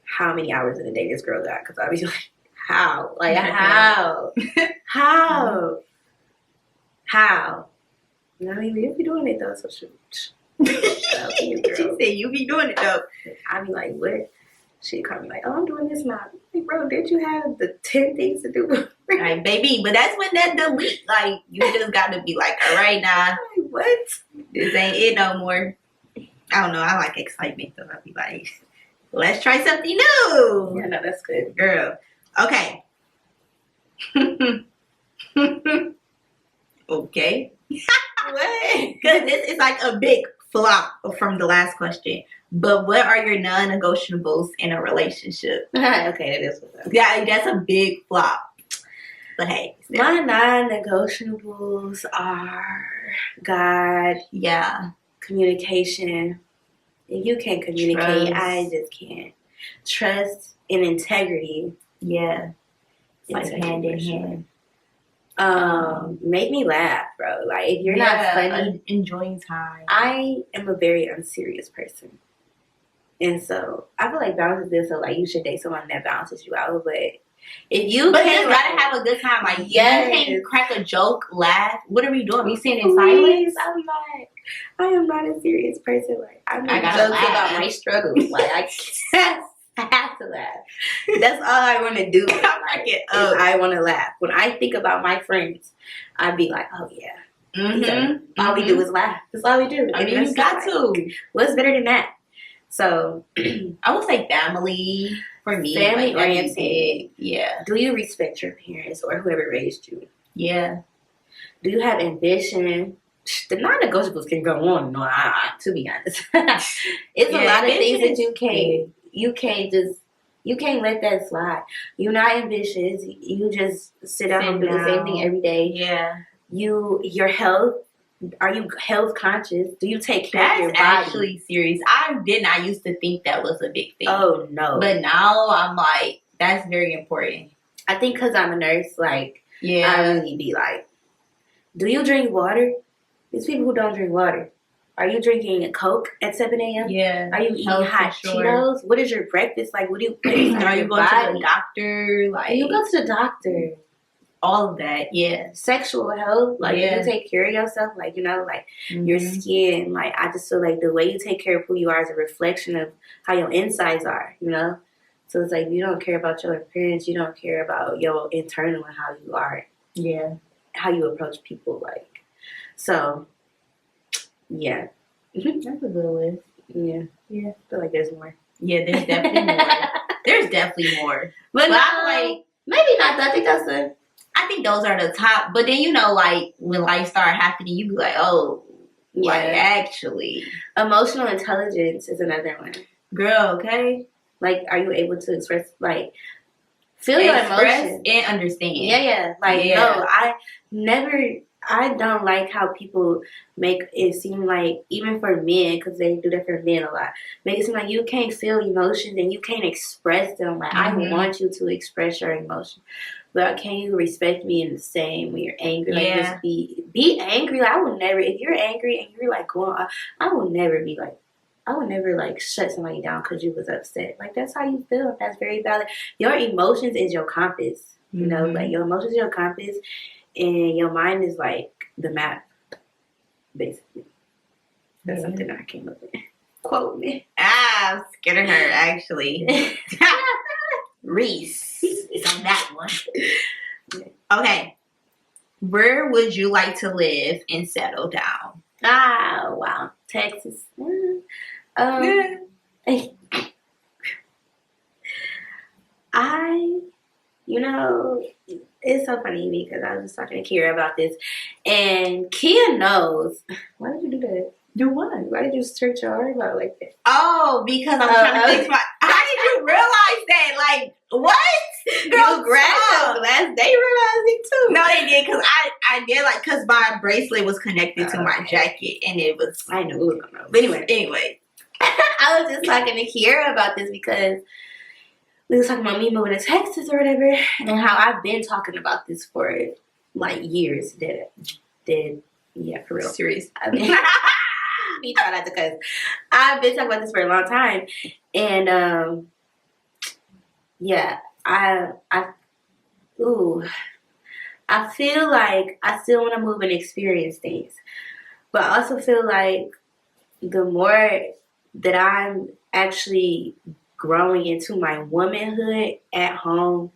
Speaker 2: how many hours in a day this girl got. Because I be like, how? Like, how? How? How? You know what I mean? You be doing it, though, so shoot.
Speaker 4: She said you be doing it, though.
Speaker 2: I be like, what? She called me like, oh, I'm doing this now. Like, bro, did you have the 10 things to do?
Speaker 4: Like, baby, but that's when that delete, like, you just got to be like, all right, now.
Speaker 2: Like, what?
Speaker 4: This ain't it no more. I don't know. I like excitement, so I'll be like, let's try something new.
Speaker 2: Yeah, no, that's good.
Speaker 4: Girl. Okay. Okay.
Speaker 2: What?
Speaker 4: Because this is like a big flop from the last question. But what are your non-negotiables in a relationship?
Speaker 2: Okay, that is what's up.
Speaker 4: Yeah, that's a big flop. But hey.
Speaker 2: My non-negotiables are God, communication. If you can't communicate,
Speaker 4: Trust.
Speaker 2: I just can't. Trust and integrity.
Speaker 4: Yeah. It's like hand in hand.
Speaker 2: Make me laugh, bro. Like, if you're not funny,
Speaker 4: enjoying time.
Speaker 2: I am a very unserious person. And so I feel like balance is good, so like you should date someone that balances you out. But if you
Speaker 4: can't, you gotta have a good time. Like,
Speaker 2: yes.
Speaker 4: You can't crack a joke, laugh. What are we doing? We sitting in silence?
Speaker 2: I'll be like, I am not a serious person. Like, I make
Speaker 4: gotta
Speaker 2: jokes
Speaker 4: laugh
Speaker 2: about my struggles. Like, I have to laugh. That's all I want to do. I want to laugh. When I think about my friends, I'd be like, oh yeah. All we do is laugh. That's all we do.
Speaker 4: I mean, you got to.
Speaker 2: What's better than that? So
Speaker 4: I would say family for me.
Speaker 2: Family
Speaker 4: like,
Speaker 2: oriented.
Speaker 4: Yeah.
Speaker 2: Do you respect your parents or whoever raised you?
Speaker 4: Yeah.
Speaker 2: Do you have ambition? The non-negotiables can go on and on, to be honest. It's a lot of things that you can't let that slide. You're not ambitious. You just sit down and do the same thing every day.
Speaker 4: Yeah.
Speaker 2: Your health. Are you health conscious? Do you take care of your body?
Speaker 4: That's actually serious. I did not used to think that was a big thing.
Speaker 2: Oh no.
Speaker 4: But now I'm like, that's very important.
Speaker 2: I think because I'm a nurse, like,
Speaker 4: yeah.
Speaker 2: I really be like, do you drink water? There's people who don't drink water. Are you drinking a Coke at 7 a.m.?
Speaker 4: Yeah.
Speaker 2: Are you eating hot Cheetos? What is your breakfast? Like, what do you put
Speaker 4: Are you going to the doctor? Like,
Speaker 2: you go to the doctor.
Speaker 4: all of that, yeah.
Speaker 2: Sexual health, like you take care of yourself, like, you know, like your skin. Like, I just feel like the way you take care of who you are is a reflection of how your insides are, you know? So it's like, you don't care about your appearance, you don't care about your internal and how you are.
Speaker 4: Yeah.
Speaker 2: How you approach people, like. So, yeah.
Speaker 4: That's a good list.
Speaker 2: Yeah.
Speaker 4: Yeah.
Speaker 2: I feel like there's more.
Speaker 4: Yeah, there's definitely more. There's definitely more.
Speaker 2: But
Speaker 4: I feel like,
Speaker 2: maybe not. I
Speaker 4: think those are the top. But then, you know, like, when life start happening, you be like, oh, like, actually.
Speaker 2: Emotional intelligence is another one.
Speaker 4: Girl, okay?
Speaker 2: Like, are you able to express, like, feel your emotions?
Speaker 4: And understand.
Speaker 2: Yeah. Like, no, I don't like how people make it seem like, even for men, because they do that for men a lot, make it seem like you can't feel emotions and you can't express them. Like, I want you to express your emotions. But can you respect me in the same when you're angry? Like, just be angry. Like, I would never, if you're angry and you're like going on, I would never like shut somebody down because you was upset. Like, that's how you feel. That's very valid. Your emotions is your compass. You know, like, your emotions is your compass and your mind is like the map, basically. That's something that I came up with. Quote me.
Speaker 4: I'm scared of her, actually. Reese is on that one. Okay. Where would you like to live and settle down?
Speaker 2: Wow. Texas. It's so funny because I was just talking to Kira about this, and Kia knows. Why did you do that?
Speaker 4: Do what?
Speaker 2: Why did you search your heart about like that?
Speaker 4: Oh, because I'm trying to fix my. How did you realize that? Like, what? Girl,
Speaker 2: you grabbed your glass. They realized it too.
Speaker 4: No, they did because I did because my bracelet was connected to my jacket and it was.
Speaker 2: I knew it was gonna. But anyway, I was just talking to Kira about this because we was talking about me moving to Texas or whatever, and how I've been talking about this for like years. Yeah, for real.
Speaker 4: Serious.
Speaker 2: I mean, me try not to cuss. I've been talking about this for a long time, and I feel like I still want to move and experience things, but I also feel like the more that I'm actually growing into my womanhood at home,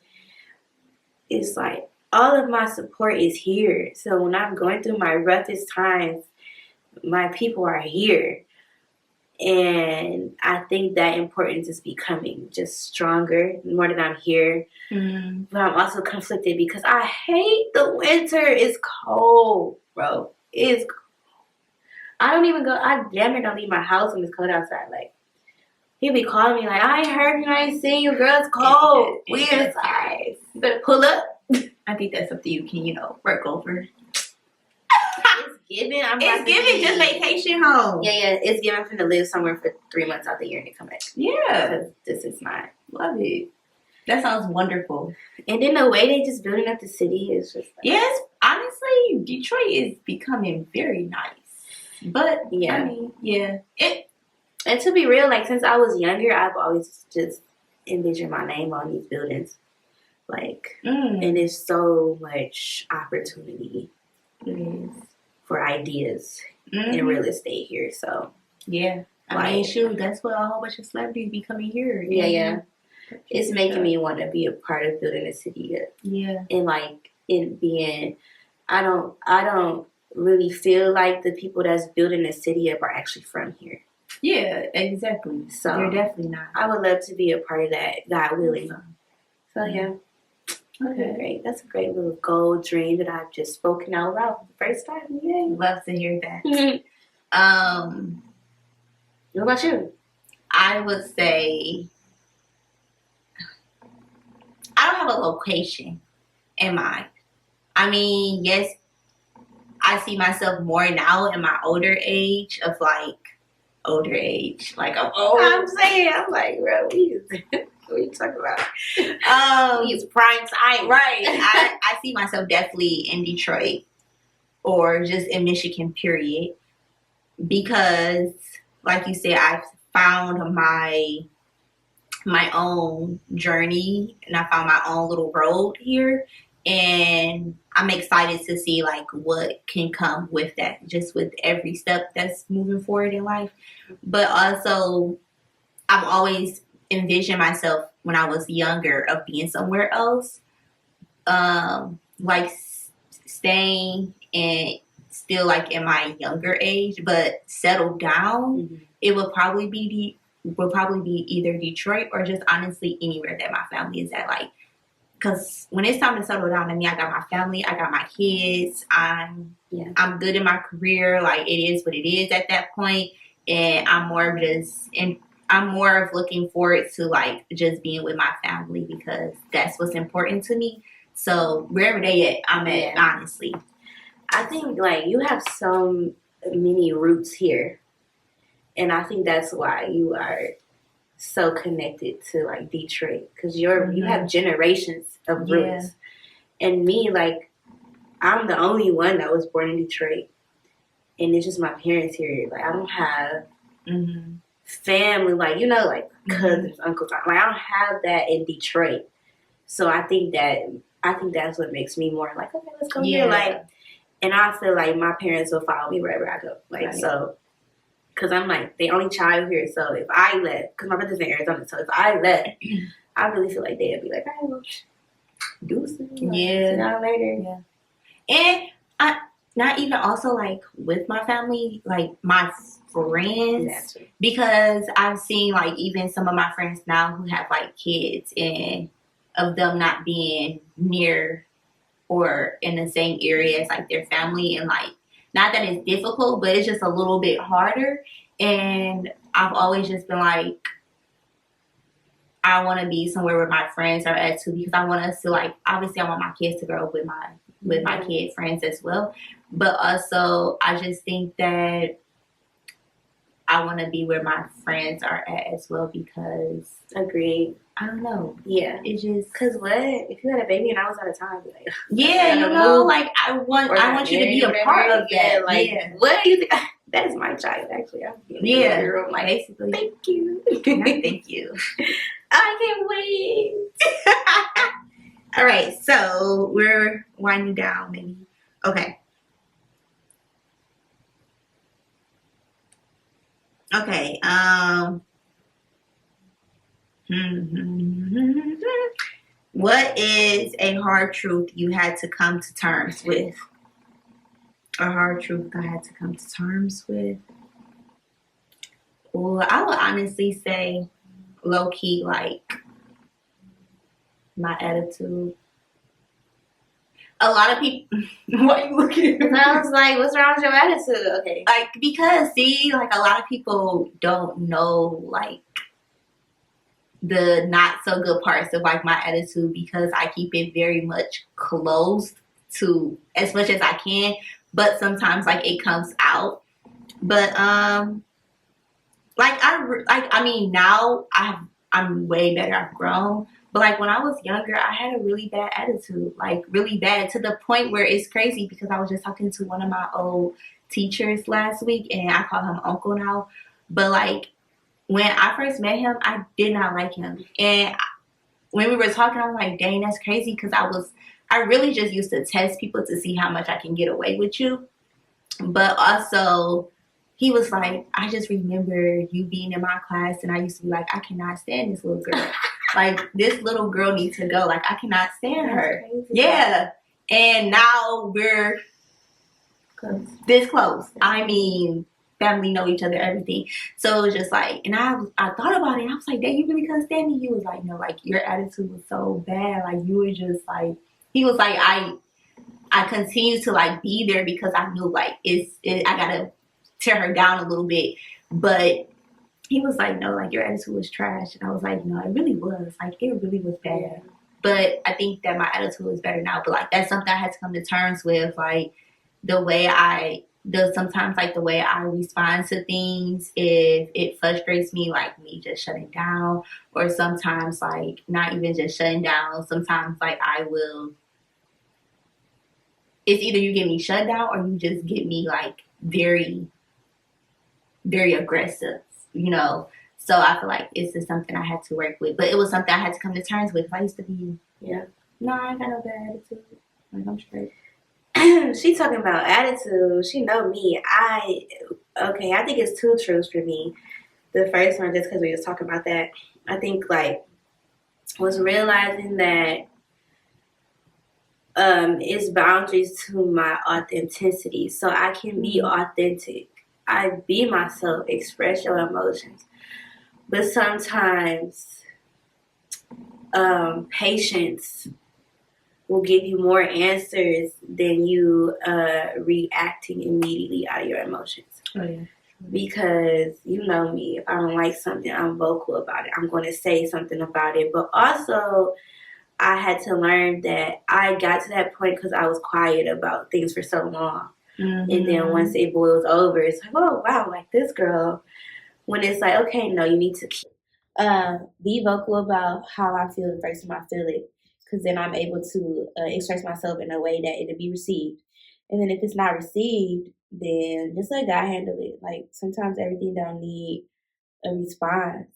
Speaker 2: it's like all of my support is here. So when I'm going through my roughest times, my people are here. And I think that importance is becoming just stronger the more that I'm here. But I'm also conflicted because I hate the winter. It's cold, bro. It's cold. I damn near don't leave my house when it's cold outside. Like, he'll be calling me like, I ain't heard you, I ain't seen you, girl. It's cold. We inside. You better pull up.
Speaker 4: I think that's something you can, work over.
Speaker 2: It's giving.
Speaker 4: It's giving just vacation home.
Speaker 2: Yeah. It's giving. I'm finna live somewhere for 3 months out the year and then come back.
Speaker 4: Yeah.
Speaker 2: Because this is not.
Speaker 4: Love it. That sounds wonderful.
Speaker 2: And then the way they just building up the city is just.
Speaker 4: Yes. Honestly, Detroit is becoming very nice. But,
Speaker 2: yeah.
Speaker 4: I mean, yeah.
Speaker 2: And to be real, like, since I was younger, I've always just envisioned my name on these buildings. Like, and there's so much opportunity for ideas in real estate here. So,
Speaker 4: yeah. I mean, shoot, that's what a whole bunch of celebrities be coming here.
Speaker 2: Yeah. It's making me want to be a part of building a city.
Speaker 4: Yeah.
Speaker 2: And, like, in being, I don't really feel like the people that's building the city up are actually from here.
Speaker 4: Yeah, exactly.
Speaker 2: So
Speaker 4: they're definitely not.
Speaker 2: I would love to be a part of that, God willing. So yeah.
Speaker 4: Okay.
Speaker 2: Great. That's a great little goal dream that I've just spoken out loud for the first time. Yay.
Speaker 4: Love to hear that.
Speaker 2: What about you?
Speaker 4: I would say I don't have a location in mind. I mean, yes, I see myself more now in my older age. Like, I'm old.
Speaker 2: I'm like, bro, what are you talking about? He's prime time.
Speaker 4: Right. I see myself definitely in Detroit or just in Michigan, period. Because, like you said, I've found my own journey and I found my own little road here. And I'm excited to see like what can come with that, just with every step that's moving forward in life. But also, I've always envisioned myself when I was younger of being somewhere else, like staying and still like in my younger age, but settled down.
Speaker 2: Mm-hmm.
Speaker 4: It would probably be either Detroit or just honestly anywhere that my family is at. Like, because when it's time to settle down, I mean, I got my family, I got my kids, I'm good in my career. Like, it is what it is at that point, and I'm more of looking forward to like just being with my family because that's what's important to me. So wherever they at, I'm at, honestly.
Speaker 2: I think like you have so many roots here, and I think that's why you are so connected to like Detroit, because you have generations of roots. And me, like, I'm the only one that was born in Detroit, and it's just my parents here. Like, I don't have family, like, you know, like cousins, uncles. Like, I don't have that in Detroit. So I think that's what makes me more like, okay, let's go here. Like, and I feel like my parents will follow me wherever I go. Like, so. Because I'm like the only child here, so if I left, because my brother's in Arizona, so if I left, I really feel like they'd be like, "Hey, well, deuces, like, see y'all later."
Speaker 4: And I not even also like with my family, like my friends, because I've seen like even some of my friends now who have like kids, and of them not being near or in the same area as like their family, and like. Not that it's difficult, but it's just a little bit harder. And I've always just been like, I want to be somewhere where my friends are at too, because I want us to like, obviously I want my kids to grow up with my kid friends as well. But also I just think that I want to be where my friends are at as well, because
Speaker 2: agreed.
Speaker 4: I don't know.
Speaker 2: Yeah.
Speaker 4: It's just
Speaker 2: because what if you had a baby and I was out of town? I'd be like,
Speaker 4: you know, like I want you to be a part of that.
Speaker 2: Like, what do you think? That is my child, actually. I'm
Speaker 4: girl, like, basically.
Speaker 2: Thank you.
Speaker 4: Thank you.
Speaker 2: I can't wait.
Speaker 4: All right, so we're winding down, maybe. Okay. Okay. What is a hard truth you had to come to terms with? A hard truth I had to come to terms with? Well, I would honestly say low key, like my attitude. A lot of people. Why are you looking at me?
Speaker 2: I was like, what's wrong with your attitude? Okay.
Speaker 4: Like, because see, like a lot of people don't know like the not so good parts of like my attitude, because I keep it very much closed to as much as I can, but sometimes like it comes out. But I mean now I'm way better. I've grown. But like when I was younger, I had a really bad attitude, like really bad, to the point where it's crazy, because I was just talking to one of my old teachers last week, and I call him uncle now. But like when I first met him, I did not like him. And when we were talking, I was like, dang, that's crazy, because I really just used to test people to see how much I can get away with you. But also, he was like, I just remember you being in my class, and I used to be like, I cannot stand this little girl. Like, this little girl needs to go. Like, I cannot stand her. Crazy. Yeah. And now we're this close. I mean, family know each other, everything. So it was just like, and I thought about it, and I was like, Dad, you really couldn't stand me? He was like, no, like, your attitude was so bad. Like, you were just like, he was like, I continued to like be there because I knew like I gotta tear her down a little bit. But he was like, no, like, your attitude was trash. And I was like, no, it really was. Like, it really was bad. But I think that my attitude is better now. But like, that's something I had to come to terms with. Like, sometimes like the way I respond to things, if it frustrates me, like me just shutting down, or sometimes like not even just shutting down. Sometimes like it's either you get me shut down or you just get me like very, very aggressive, you know? So I feel like it's just something I had to work with, but it was something I had to come to terms with. I used to be, No, I ain't got no bad attitude. Like, I'm straight.
Speaker 2: She talking about attitude. She know me. I think it's two truths for me. The first one, just because we was talking about that, I think like was realizing that it's boundaries to my authenticity, so I can be authentic. I be myself, express your emotions, but sometimes patience will give you more answers than you reacting immediately out of your emotions.
Speaker 4: Oh, yeah.
Speaker 2: Because you know me, if I don't like something, I'm vocal about it. I'm going to say something about it. But also, I had to learn that I got to that point because I was quiet about things for so long. Mm-hmm. And then once it boils over, it's like, oh, wow, like this girl. When it's like, okay, no, you need to be vocal about how I feel the first time I feel it. Because then I'm able to express myself in a way that it'll be received. And then if it's not received, then just let God handle it. Like, sometimes everything don't need a response.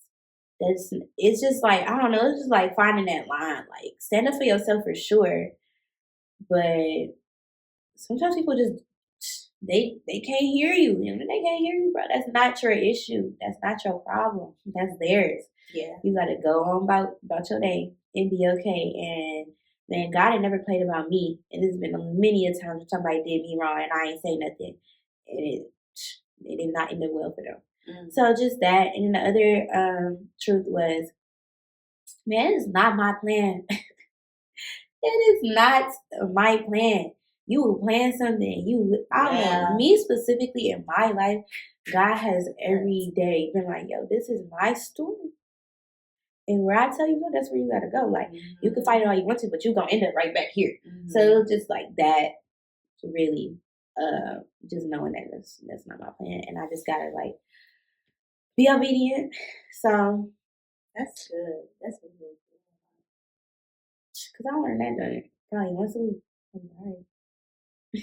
Speaker 2: It's just like, I don't know, it's just like finding that line. Like, stand up for yourself for sure. But sometimes people just, they can't hear you. You know, they can't hear you, bro. That's not your issue. That's not your problem. That's theirs.
Speaker 4: Yeah.
Speaker 2: You got to go on about your day and be okay. And man, God had never played about me. And there's been many a times when somebody did me wrong and I ain't say nothing. And it did not end up well for them. Mm-hmm. So just that. And then the other truth was, man, it is not my plan. It is not my plan. You will plan something. I don't know. Me specifically in my life, God has every day been like, yo, this is my story. And where I tell you go, that's where you gotta go. Like, you can fight it all you want to, but you're gonna end up right back here. Mm-hmm. So just like that, really, just knowing that that's not my plan, and I just gotta like be obedient. So that's good. That's really good. Cause I learned that done probably once a week. All right.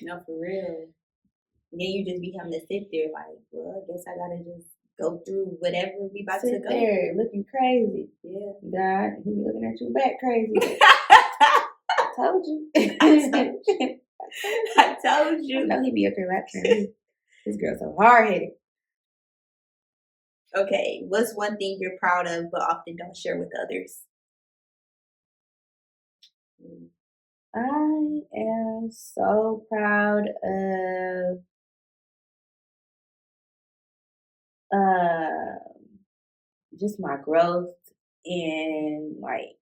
Speaker 4: No, for real. And then you just become to sit there like, well, I guess I gotta just go through whatever we about to go
Speaker 2: there
Speaker 4: through.
Speaker 2: Looking crazy.
Speaker 4: Yeah.
Speaker 2: God, he be looking at you back crazy. I told you.
Speaker 4: I told you.
Speaker 2: I know he be up here rapping. This girl's so hard-headed.
Speaker 4: Okay, what's one thing you're proud of but often don't share with others?
Speaker 2: I am so proud of just my growth and like,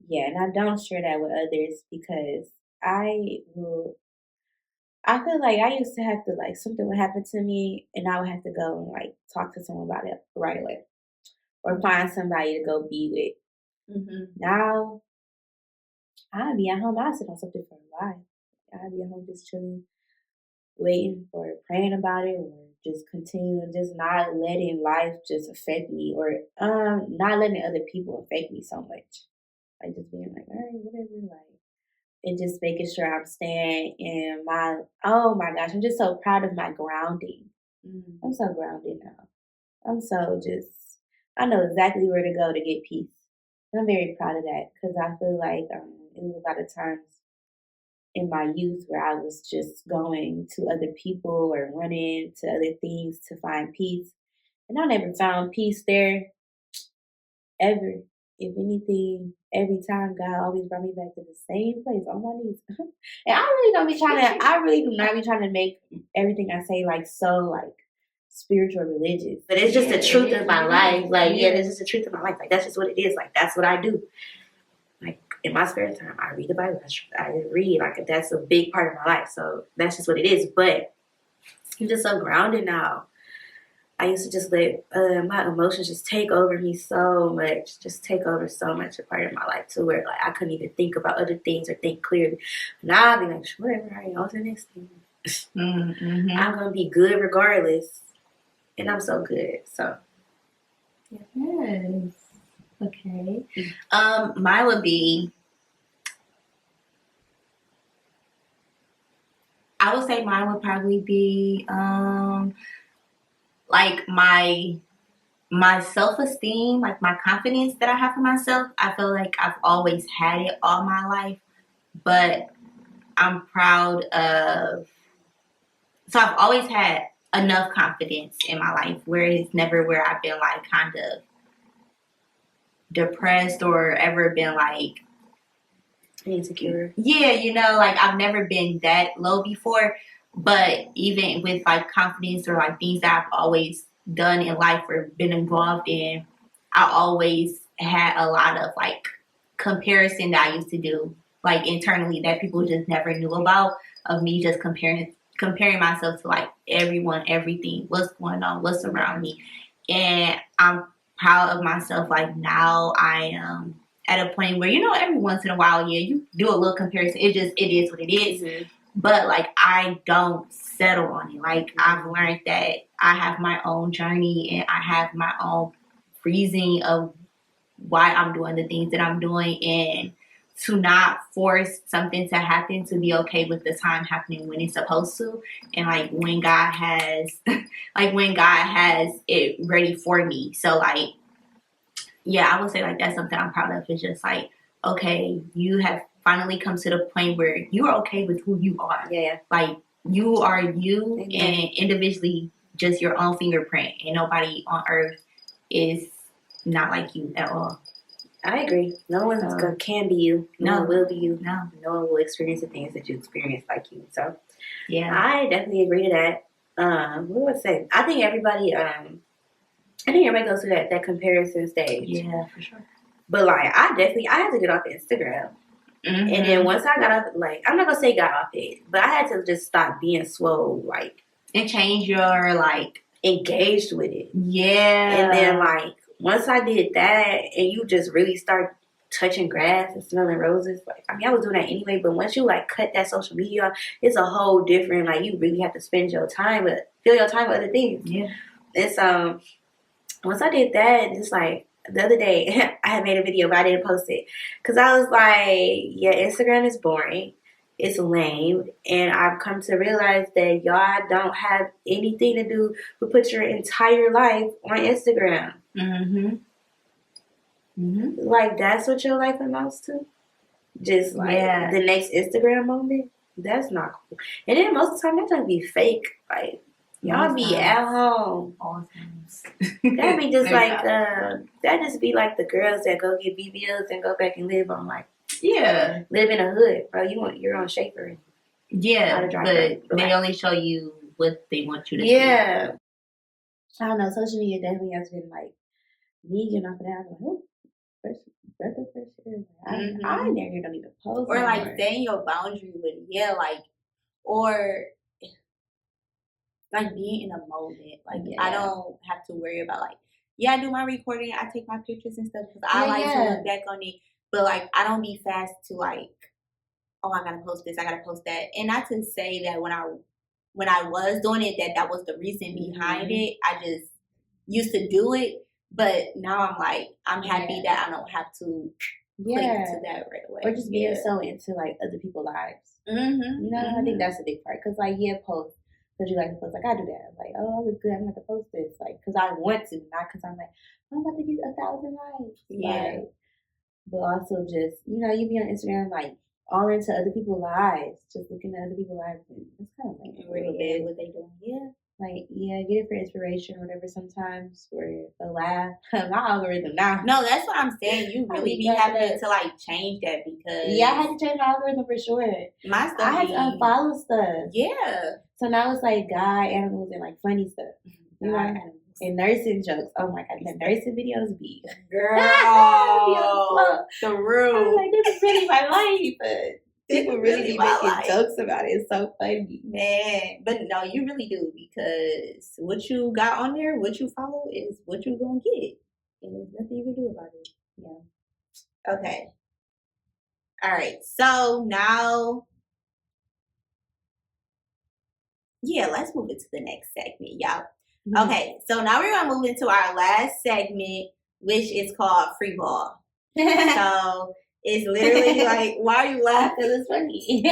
Speaker 2: yeah, and I don't share that with others because I feel like I used to have to, like, something would happen to me and I would have to go and like talk to someone about it right away or find somebody to go be with. Mm-hmm. Now I'll be at home. I'll sit on something for a while. I'll be at home just chilling, waiting for praying about it, or just continuing, just not letting life just affect me, or not letting other people affect me so much. Like just being like, all right, whatever, like, and just making sure I'm staying in my. Oh my gosh, I'm just so proud of my grounding. I'm so grounded now. I'm so just. I know exactly where to go to get peace. And I'm very proud of that because I feel like it was a lot of times in my youth where I was just going to other people or running to other things to find peace. And I never found peace there ever. If anything, every time God always brought me back to the same place on my knees. And I really do not be trying to make everything I say like so like spiritual religious. But it's just the truth of my life. Like, this is the truth of my life. Like, that's just what it is. Like, that's what I do. Like, in my spare time, I read the Bible. I read. Like, that's a big part of my life. So that's just what it is. But I'm just so grounded now. I used to just let my emotions just take over me so much. Just take over so much a part of my life to where, like, I couldn't even think about other things or think clearly. Now I'll be like, whatever, I on to the next thing. Mm-hmm. I'm going to be good regardless. And I'm so good. So,
Speaker 4: yes. Okay. Mine would be, I would say mine would probably be like my my self-esteem, like my confidence that I have for myself, I feel like I've always had it all my life, but I'm proud of, so I've always had enough confidence in my life where it's never where I've been like kind of depressed or ever been like
Speaker 2: insecure.
Speaker 4: Yeah, like I've never been that low before, but even with like confidence or like things that I've always done in life or been involved in, I always had a lot of like comparison that I used to do like internally that people just never knew about, of me just comparing myself to like everyone, everything, what's going on, what's around me. And I'm proud of myself. Like now I am at a point where, every once in a while, yeah, you do a little comparison. It is what it is. Mm-hmm. But like I don't settle on it. Like I've learned that I have my own journey and I have my own reasoning of why I'm doing the things that I'm doing, and to not force something to happen, to be okay with the time happening when it's supposed to, and like when God has it ready for me. So like, yeah, I would say like that's something I'm proud of. It's just like, okay, you have finally come to the point where you're okay with who you are.
Speaker 2: Yeah.
Speaker 4: Like you are you, and individually just your own fingerprint, and nobody on earth is not like you at all.
Speaker 2: I agree. No one can be you. No one will be you.
Speaker 4: No
Speaker 2: one will experience the things that you experience like you. So
Speaker 4: yeah,
Speaker 2: I definitely agree to that. What would I say? I think everybody goes through that comparison stage.
Speaker 4: Yeah, for sure.
Speaker 2: But like I had to get off Instagram. Mm-hmm. And then once I got off, like I'm not gonna say got off it, but I had to just stop being swole, like,
Speaker 4: and change your like
Speaker 2: engaged with it.
Speaker 4: Yeah.
Speaker 2: And then like once I did that, and you just really start touching grass and smelling roses, like I was doing that anyway. But once you like cut that social media off, it's a whole different. Like you really have to spend your time with other things.
Speaker 4: Yeah.
Speaker 2: And so once I did that, it's like the other day I had made a video, but I didn't post it because I was like, yeah, Instagram is boring. It's lame, and I've come to realize that y'all don't have anything to do but put your entire life on Instagram. Mm-hmm. Mm-hmm. Like that's what your life amounts to. Just like the next Instagram moment. That's not cool. And then most of the time that just be fake. Like y'all be at home. That'd be just like that just be like the girls that go get BBLs and go back and live on like live in a hood, bro. You're on Shaper.
Speaker 4: Yeah, but they only show you what they want you to see.
Speaker 2: Yeah. I don't know. Social media definitely has been like me getting off of that. I'm like, fresh air. I never don't even post.
Speaker 4: Or like setting your boundary with or like being in a moment. Like I don't have to worry about like I do my recording, I take my pictures and stuff because I like to look back on it. But like I don't be fast to like, oh, I gotta post this, I gotta post that. And not to say that when I was doing it that was the reason behind it. I just used to do it, but now I'm like I'm happy that I don't have to click to that right away.
Speaker 2: Or just being so into like other people's lives. Mm-hmm. I think that's a big part because like post. Because you like to post, like I do that. I'm like, oh, I look good. I'm going to post this, like, because I want to, not because I'm like, I'm about to get 1,000 likes.
Speaker 4: Yeah.
Speaker 2: Like, but also just, you be on Instagram, like, all into other people's lives, just looking at other people's lives. It's kind of like
Speaker 4: really bad what they doing.
Speaker 2: Yeah. Like, get it for inspiration or whatever sometimes, or a laugh. My algorithm now.
Speaker 4: No, that's what I'm saying. You really be having to, like, change that because...
Speaker 2: Yeah, I had to change my algorithm for sure.
Speaker 4: My stuff
Speaker 2: I had to unfollow stuff.
Speaker 4: Yeah.
Speaker 2: So now it's like guy animals and like funny stuff. And nursing jokes. Oh my god, the nursing videos be
Speaker 4: girl. The real.
Speaker 2: I'm like, this is really my life, but people really be making jokes about it. It's so funny,
Speaker 4: man. But no, you really do because what you got on there, what you follow, is what you're gonna get, and there's nothing you can do about it. Yeah. Okay. All right. So now. Yeah, let's move into the next segment, y'all. Mm-hmm. Okay, so now we're going to move into our last segment, which is called Free Ball. So it's literally like, why are you laughing?
Speaker 2: It's funny.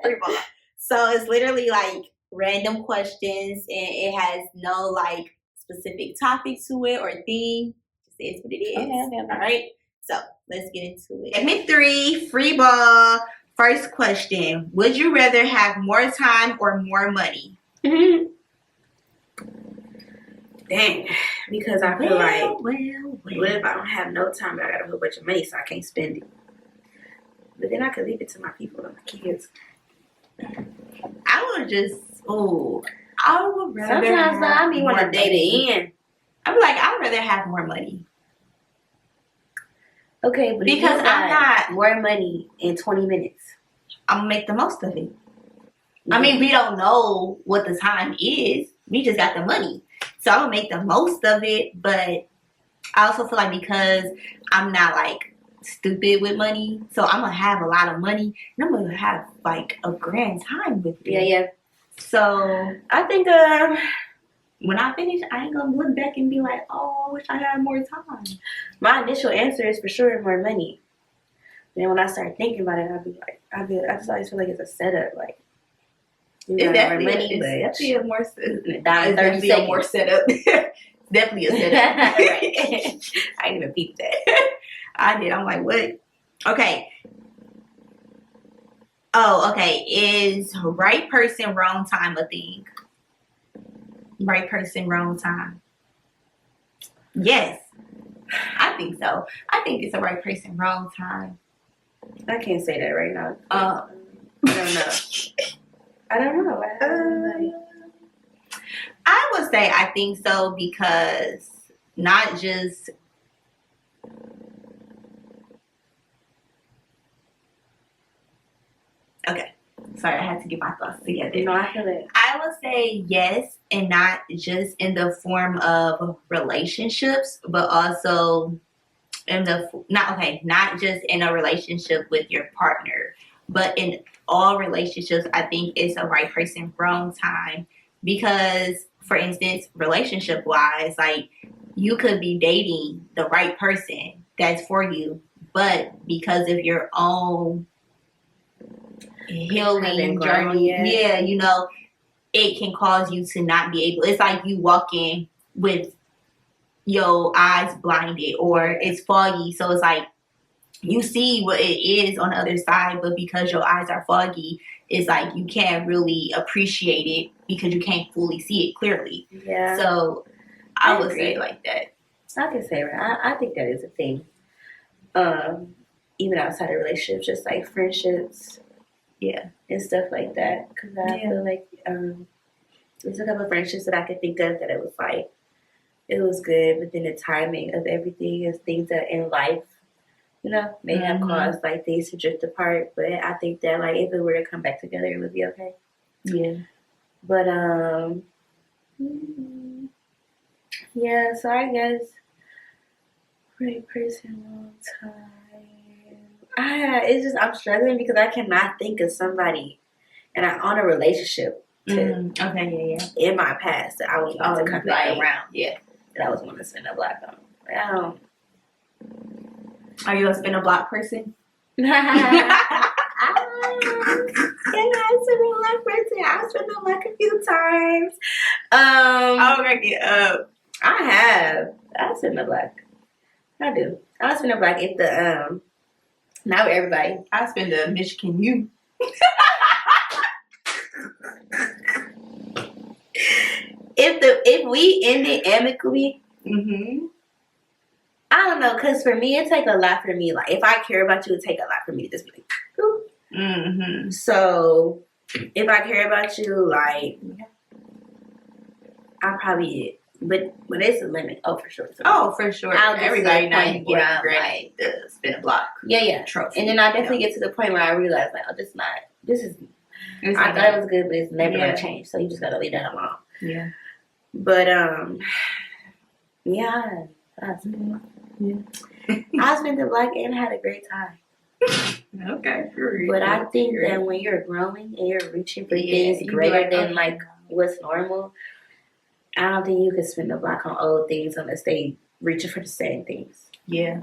Speaker 4: Free Ball. So it's literally like random questions, and it has no like specific topic to it or theme. Just is what it is.
Speaker 2: Okay.
Speaker 4: All right. So let's get into it. Segment 3, free ball. First question: would you rather have more time or more money?
Speaker 2: Dang, because I feel like, what
Speaker 4: well.
Speaker 2: if I don't have no time, but I got a whole bunch of money, so I can't spend it? But then I could leave it to my people and my kids.
Speaker 4: I would rather.
Speaker 2: Sometimes though, I mean,
Speaker 4: more
Speaker 2: want a day
Speaker 4: money.
Speaker 2: to end.
Speaker 4: I'm like, I'd rather have more money.
Speaker 2: Okay, but
Speaker 4: Because
Speaker 2: if you
Speaker 4: I'm
Speaker 2: got
Speaker 4: not-
Speaker 2: more money in 20 minutes.
Speaker 4: I'm gonna make the most of it. I mean, we don't know what the time is. We just got the money. So I'm gonna make the most of it. But I also feel like because I'm not like stupid with money, so I'm gonna have a lot of money and I'm gonna have like a grand time with it.
Speaker 2: Yeah.
Speaker 4: So
Speaker 2: I think
Speaker 4: when I finish, I ain't gonna look back and be like, oh, I wish I had more time.
Speaker 2: my initial answer is for sure more money. Then when I start thinking about it, I just always feel like it's a setup. Like, you got more money, but
Speaker 4: definitely a more setup.
Speaker 2: down in 30
Speaker 4: Definitely a more
Speaker 2: seconds.
Speaker 4: setup. Definitely a setup.
Speaker 2: Right. I didn't even peep that.
Speaker 4: I did. I'm like, what? Okay. Oh, okay. Is right person, wrong time a thing? Right person, wrong time. Yes. I think so. I think it's a right person, wrong time.
Speaker 2: I can't say that right now.
Speaker 4: Uh,
Speaker 2: I don't know. I don't know.
Speaker 4: I would say I think so because not just okay. Sorry, I had to get my thoughts together.
Speaker 2: No, I feel it.
Speaker 4: I would say yes, and not just in the form of relationships, but also in the not just in a relationship with your partner, but in all relationships. I think it's a right person, wrong time. Because, for instance, relationship wise, like you could be dating the right person that's for you, but because of your own healing journey, yeah, you know, it can cause you to not be able. It's like you walking with your eyes blinded, or it's foggy, so it's like you see what it is on the other side, but because your eyes are foggy, it's like you can't really appreciate it because you can't fully see it clearly.
Speaker 2: Yeah.
Speaker 4: So I would
Speaker 2: agree.
Speaker 4: say it like that.
Speaker 2: I can say that. I think that is a thing. Even outside of relationships, just like friendships,
Speaker 4: Yeah.
Speaker 2: and stuff like that. Because I feel like there's a couple of friendships that I could think of that it was like it was good, but then the timing of everything is things that in life, you know, may have caused like things to drift apart. But I think that like if it were to come back together, it would be okay.
Speaker 4: Yeah.
Speaker 2: But yeah. So I guess right person, wrong time. It's just I'm struggling because I cannot think of somebody, and I own a relationship
Speaker 4: Okay. Yeah.
Speaker 2: in my past that I was want to come back around.
Speaker 4: Yeah.
Speaker 2: That I was want to spend a block on. I don't.
Speaker 4: Are you a spin a block person?
Speaker 2: I've spent a block a few times.
Speaker 4: I'll break it up.
Speaker 2: I have. I've spent a block. I do. I'll spend a block if the not with everybody.
Speaker 4: I spend a Michigan U.
Speaker 2: If we end it amicably, I don't know, cause for me it take a lot for me. Like if I care about you, it take a lot for me to just be like, ooh. So if I care about you, like I probably, but it's a limit. Oh, for sure.
Speaker 4: For sure.
Speaker 2: I'll get
Speaker 4: Everybody
Speaker 2: to the
Speaker 4: now
Speaker 2: point
Speaker 4: you
Speaker 2: where
Speaker 4: get
Speaker 2: I'm
Speaker 4: ready to spin a block.
Speaker 2: Yeah.
Speaker 4: Trophy.
Speaker 2: And then I definitely get to the point where I realize like, oh, I thought it was good, but it's never gonna change. So you just gotta leave that alone.
Speaker 4: Yeah.
Speaker 2: But yeah. I spent the block and had a great time.
Speaker 4: Okay.
Speaker 2: But I think that when you're growing and you're reaching for things greater than like what's normal, I don't think you can spend the block on old things unless they reaching for the same things.
Speaker 4: Yeah.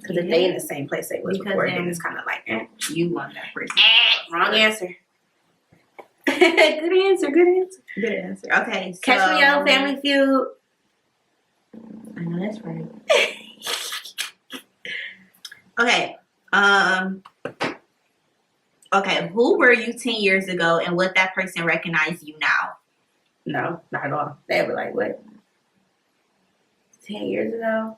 Speaker 2: Because if they in the same place they was before, then it's kind of like,
Speaker 4: you want that person.
Speaker 2: Wrong answer. Good answer.
Speaker 4: Good answer. Okay. So,
Speaker 2: Catch me on Family Feud.
Speaker 4: I know that's right. Okay. Okay, who were you 10 years ago and would that person recognize you now?
Speaker 2: No, not at all. They were like, what? 10 years ago?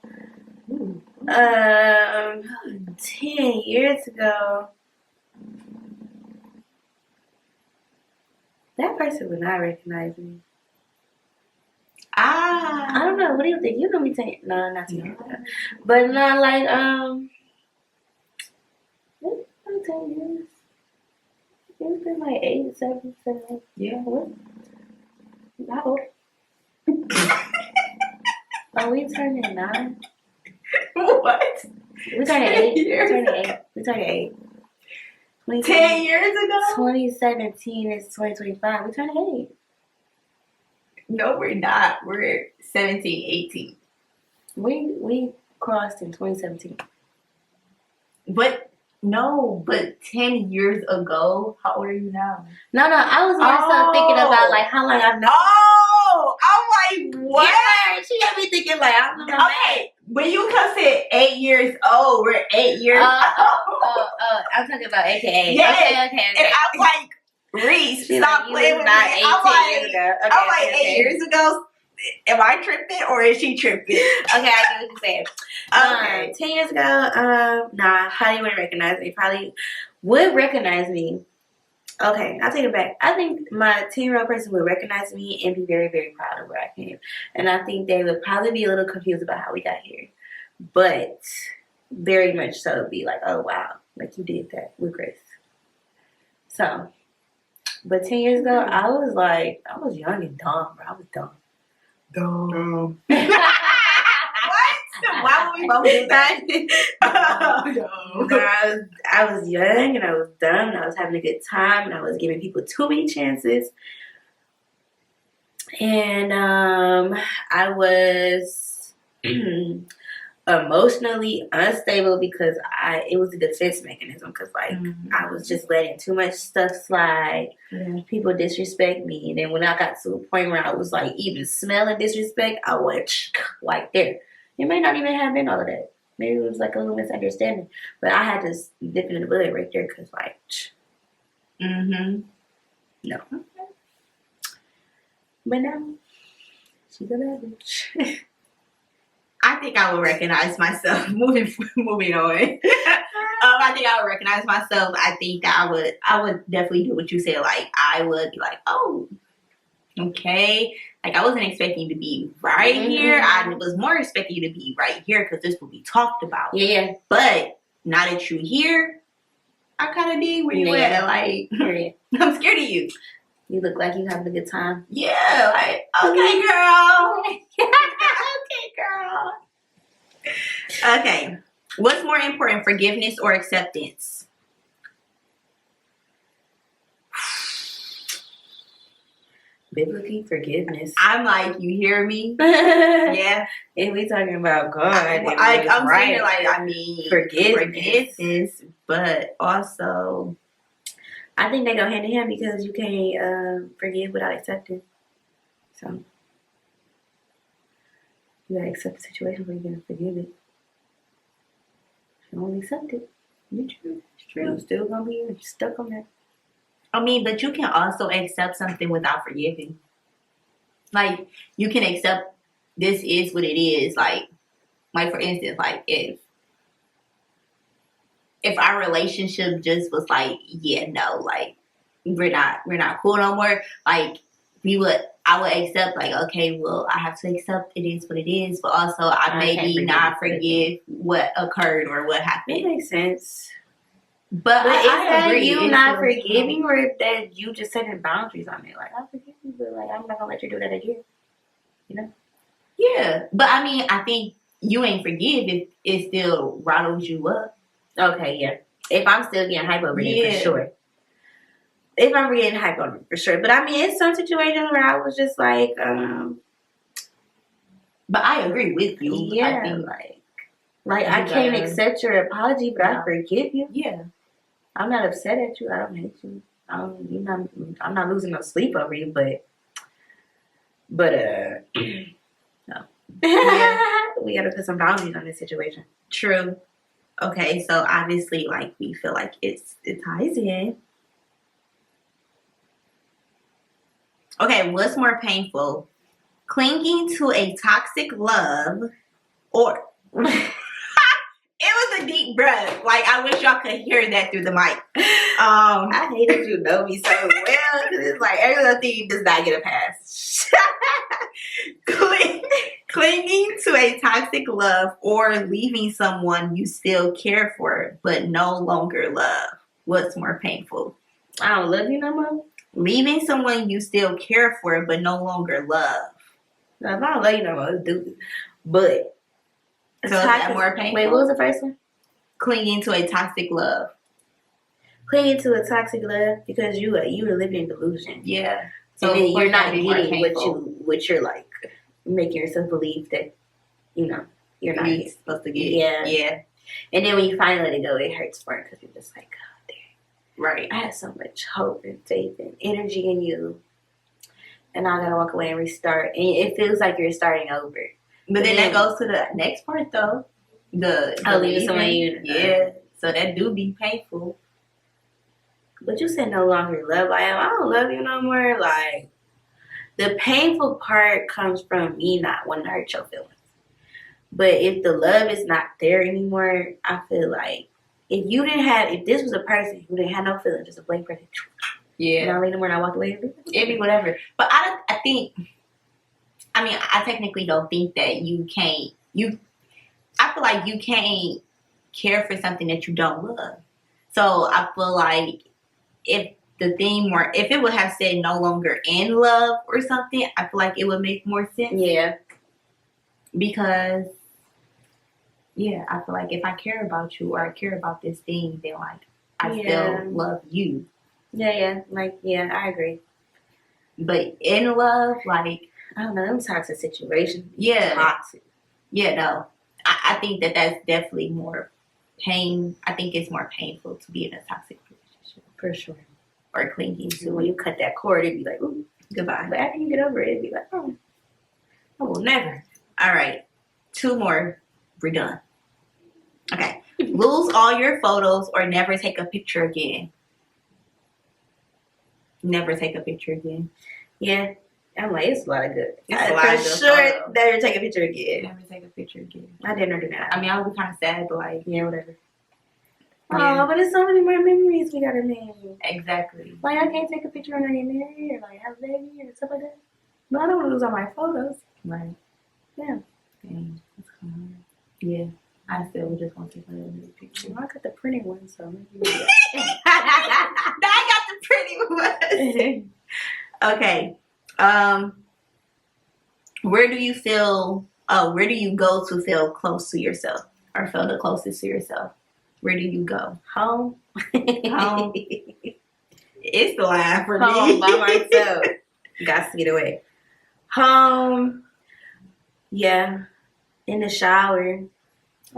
Speaker 2: 10 years ago, that person would not recognize me. I don't know. What do you think? You know me 10? No, not 10 years ago. But not like, 10 years. It's been like 8, 7, 7. Yeah, what? How old? Are we turning 9?
Speaker 4: What?
Speaker 2: We turning 8. We turning 8.
Speaker 4: 10 years ago?
Speaker 2: 2017 is 2025. We turning 8.
Speaker 4: No, we're not. We're 17, 18.
Speaker 2: We crossed in 2017.
Speaker 4: But 10 years ago, how old are you now?
Speaker 2: No, I was more so thinking about like how long I've known.
Speaker 4: Oh, I'm like, what?
Speaker 2: Yeah, she got me thinking like I'm not
Speaker 4: okay. When you come to 8 years old, we're 8 years old.
Speaker 2: I'm talking about AKA.
Speaker 4: Yes.
Speaker 2: Okay.
Speaker 4: And I'm like, Reese, stop playing with me.
Speaker 2: Not 18 years ago. Okay,
Speaker 4: I'm like, 8 years ago. Am I tripping or is she tripping?
Speaker 2: Okay, I get what you're saying.
Speaker 4: Okay.
Speaker 2: 10 years ago, Holly wouldn't recognize me. Probably would recognize me. Okay, I'll take it back. I think my 10-year-old person would recognize me and be very, very proud of where I came. And I think they would probably be a little confused about how we got here. But very much so be like, oh, wow, like you did that with grace. So, but 10 years ago, I was young and dumb, bro. I was dumb.
Speaker 4: What? Why would we both do that?
Speaker 2: I was young and I was dumb and I was having a good time and I was giving people too many chances. And I was emotionally unstable because it was a defense mechanism because I was just letting too much stuff slide. People disrespect me, and then when I got to a point where I was like even smelling disrespect, I went like there. It may not even have been all of that. Maybe it was like a little misunderstanding, but I had to dip in the bullet right there because like no. But now she's a bad bitch.
Speaker 4: I think I would recognize myself. Moving on. I think I would recognize myself. I think that I would definitely do what you said. Like I would be like, oh, okay. Like I wasn't expecting you to be right here. I was more expecting you to be right here because this will be talked about.
Speaker 2: Yeah.
Speaker 4: But now that you're here, I kind of dig where you at. Like, I'm scared of you.
Speaker 2: You look like you having a good time.
Speaker 4: Yeah. Like, okay, girl. Okay, girl. Okay. What's more important, forgiveness or acceptance?
Speaker 2: Biblically, forgiveness.
Speaker 4: I'm like, you hear me? Yeah.
Speaker 2: If we talking about God,
Speaker 4: I'm saying it like, I mean, forgiveness, but also,
Speaker 2: I think they go hand in hand because you can't forgive without accepting. So you gotta accept the situation where you're gonna forgive it. If you only accept it, it's true. You're still gonna be stuck on that.
Speaker 4: I mean, but you can also accept something without forgiving. Like, you can accept this is what it is. Like for instance, like if our relationship just was like, yeah, no, like we're not cool no more. Like I would accept like, okay, well, I have to accept it is what it is, but also I maybe not forgive what occurred or what happened.
Speaker 2: It makes sense.
Speaker 4: But
Speaker 2: is
Speaker 4: I
Speaker 2: that
Speaker 4: agree.
Speaker 2: you not forgiving or that you just setting boundaries on it? Like, I forgive you, but like I'm not gonna let you do that again. You know?
Speaker 4: Yeah. But I mean, I think you ain't forgive if it still rattles you up.
Speaker 2: Okay, yeah. If I'm still getting hype over it, for sure. If I'm getting hype on it, for sure. But I mean, in some situations where I was just like,
Speaker 4: but I agree with you.
Speaker 2: Yeah,
Speaker 4: I think
Speaker 2: like I can't accept your apology, but I forgive you.
Speaker 4: Yeah.
Speaker 2: I'm not upset at you. I don't hate you. I'm not losing no sleep over you, but no. Yeah. we gotta put some boundaries on this situation.
Speaker 4: True. Okay, so obviously, like, we feel like it ties in. Okay, what's more painful? Clinging to a toxic love or... It was a deep breath. Like, I wish y'all could hear that through the mic.
Speaker 2: I hate that you know me so well, because it's like every little thing does not get a pass.
Speaker 4: Clinging to a toxic love or leaving someone you still care for but no longer love. What's more painful?
Speaker 2: I don't love you no more.
Speaker 4: Leaving someone you still care for but no longer love.
Speaker 2: No, if I don't love you no more, let's do it. But
Speaker 4: So is that more painful?
Speaker 2: Wait, what was the first one?
Speaker 4: Clinging to a toxic love.
Speaker 2: Clinging to a toxic love because you were living in delusion.
Speaker 4: Yeah.
Speaker 2: So then you're not
Speaker 4: more
Speaker 2: getting
Speaker 4: painful.
Speaker 2: what you're like making yourself believe that you're not
Speaker 4: You're supposed to get.
Speaker 2: Yeah.
Speaker 4: Yeah.
Speaker 2: And then when you finally let it go, it hurts more because you're just like, God damn.
Speaker 4: Right.
Speaker 2: I had so much hope and faith and energy in you, and now I gotta walk away and restart. And it feels like you're starting over.
Speaker 4: But then that goes to the next part though.
Speaker 2: Leaving someone you.
Speaker 4: Yeah. So that do be painful.
Speaker 2: But you said no longer love. Like, I don't love you no more. Like, the painful part comes from me not wanting to hurt your feelings. But if the love is not there anymore, I feel like if this was a person who didn't have no feelings, just a blank person, and I leave them where I walk away,
Speaker 4: It'd be whatever. But I technically don't think that I feel like you can't care for something that you don't love. So I feel like if it would have said no longer in love or something, I feel like it would make more sense.
Speaker 2: Yeah.
Speaker 4: Because, yeah, I feel like if I care about you or I care about this thing, then, like, I still love you.
Speaker 2: Yeah. Like, yeah, I agree.
Speaker 4: But in love, like...
Speaker 2: I don't know, them toxic situations.
Speaker 4: Yeah.
Speaker 2: Toxic.
Speaker 4: Yeah, no. I think that's definitely more pain. I think it's more painful to be in a toxic relationship.
Speaker 2: For sure.
Speaker 4: Or clinging to
Speaker 2: when you cut that cord, it'd be like, ooh,
Speaker 4: goodbye.
Speaker 2: But after you get over it, it'd be like, oh, I will never.
Speaker 4: All right. 2 more. We're done. Okay. Lose all your photos or never take a picture again. Never take a picture again.
Speaker 2: Yeah. I'm like, it's a lot of good.
Speaker 4: It's a lot of good
Speaker 2: for sure,
Speaker 4: photos.
Speaker 2: never take a picture again.
Speaker 4: Never take a picture again.
Speaker 2: I didn't do that.
Speaker 4: I mean, I would be kind of sad, but like,
Speaker 2: yeah, whatever.
Speaker 4: Yeah.
Speaker 2: Oh, but there's so many more memories we gotta make.
Speaker 4: Exactly.
Speaker 2: Like, I can't take a picture when I get married or like have a baby or stuff like that. But I don't want to lose all my photos.
Speaker 4: Right.
Speaker 2: Yeah.
Speaker 4: Dang. That's kind of hard. Yeah. I still would just want to take another picture.
Speaker 2: Well, I got the printed one, so maybe.
Speaker 4: I got the pretty one. Okay. Where do you go to feel close to yourself or feel the closest to yourself? Where do you go?
Speaker 2: Home.
Speaker 4: Home. It's the line for
Speaker 2: Home
Speaker 4: me.
Speaker 2: by myself. Got to get away. Home. Yeah. In the shower.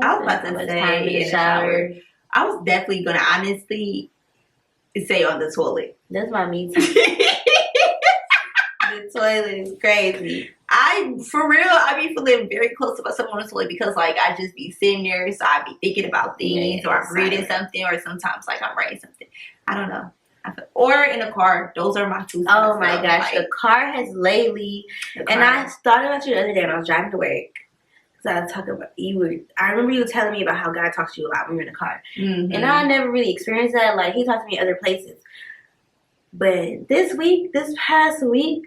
Speaker 4: I was about to say in the shower. I was definitely going to honestly say on the toilet.
Speaker 2: That's my me too. The toilet is crazy.
Speaker 4: For real, I be feeling very close to myself on the toilet because, like, I just be sitting there, so I be thinking about things, or I'm reading something, or sometimes, like, I'm writing something. I don't know. Or in a car. Those are my 2.
Speaker 2: Oh my gosh, like, the car has lately, and I thought about you the other day when I was driving to work. So I was talking about I remember you telling me about how God talks to you a lot when you're in the car, and I never really experienced that. Like, He talked to me other places, but this past week.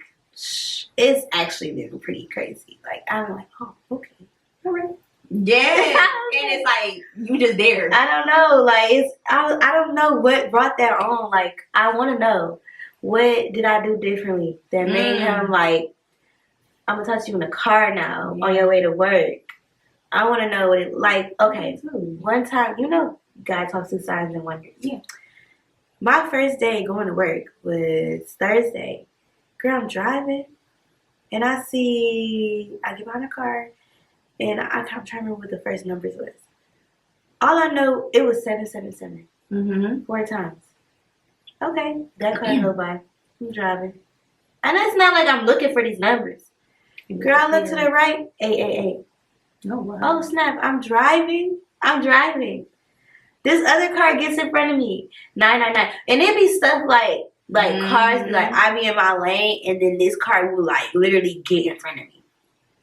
Speaker 2: It's actually been pretty crazy. Like, I'm like, oh, okay, all right.
Speaker 4: Yeah, and it's like you just there.
Speaker 2: I don't know. Like, I don't know what brought that on. Like, I want to know what did I do differently that made him like, I'm gonna talk to you in the car now on your way to work. I want to know what it like. Okay, one time, God talks 2 signs and wonders.
Speaker 4: Yeah.
Speaker 2: My first day going to work was Thursday. Girl, I'm driving, and I get behind the car, and I'm trying to remember what the first numbers was. All I know, it was 777. 4 times. Okay, that car go by. I'm driving. And it's not like I'm looking for these numbers. Girl, I look to the right, 888.
Speaker 4: Oh, wow.
Speaker 2: Oh snap! I'm driving. This other car gets in front of me. 999, and it be stuff like cars be like I be in my lane, and then this car will like literally get in front of me.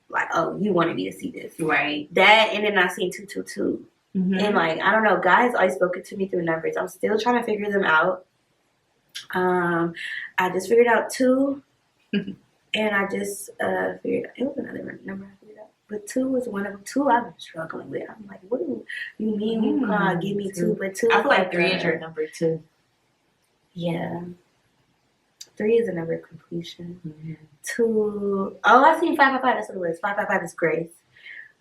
Speaker 2: Like, oh, you wanted me to see this,
Speaker 4: right?
Speaker 2: That, and then I seen 222, and like I don't know, guys always spoken to me through numbers. I'm still trying to figure them out. I just figured out 2, and I just figured out it was another number I figured out. But 2 was one of them. 2 I've been struggling with. I'm like, what do you mean you can't give me 2? But 2
Speaker 4: I feel like 3 is your number 2.
Speaker 2: Yeah. 3 is a number of completion. 2, oh, I seen 555. That's what it was. 555 is grace.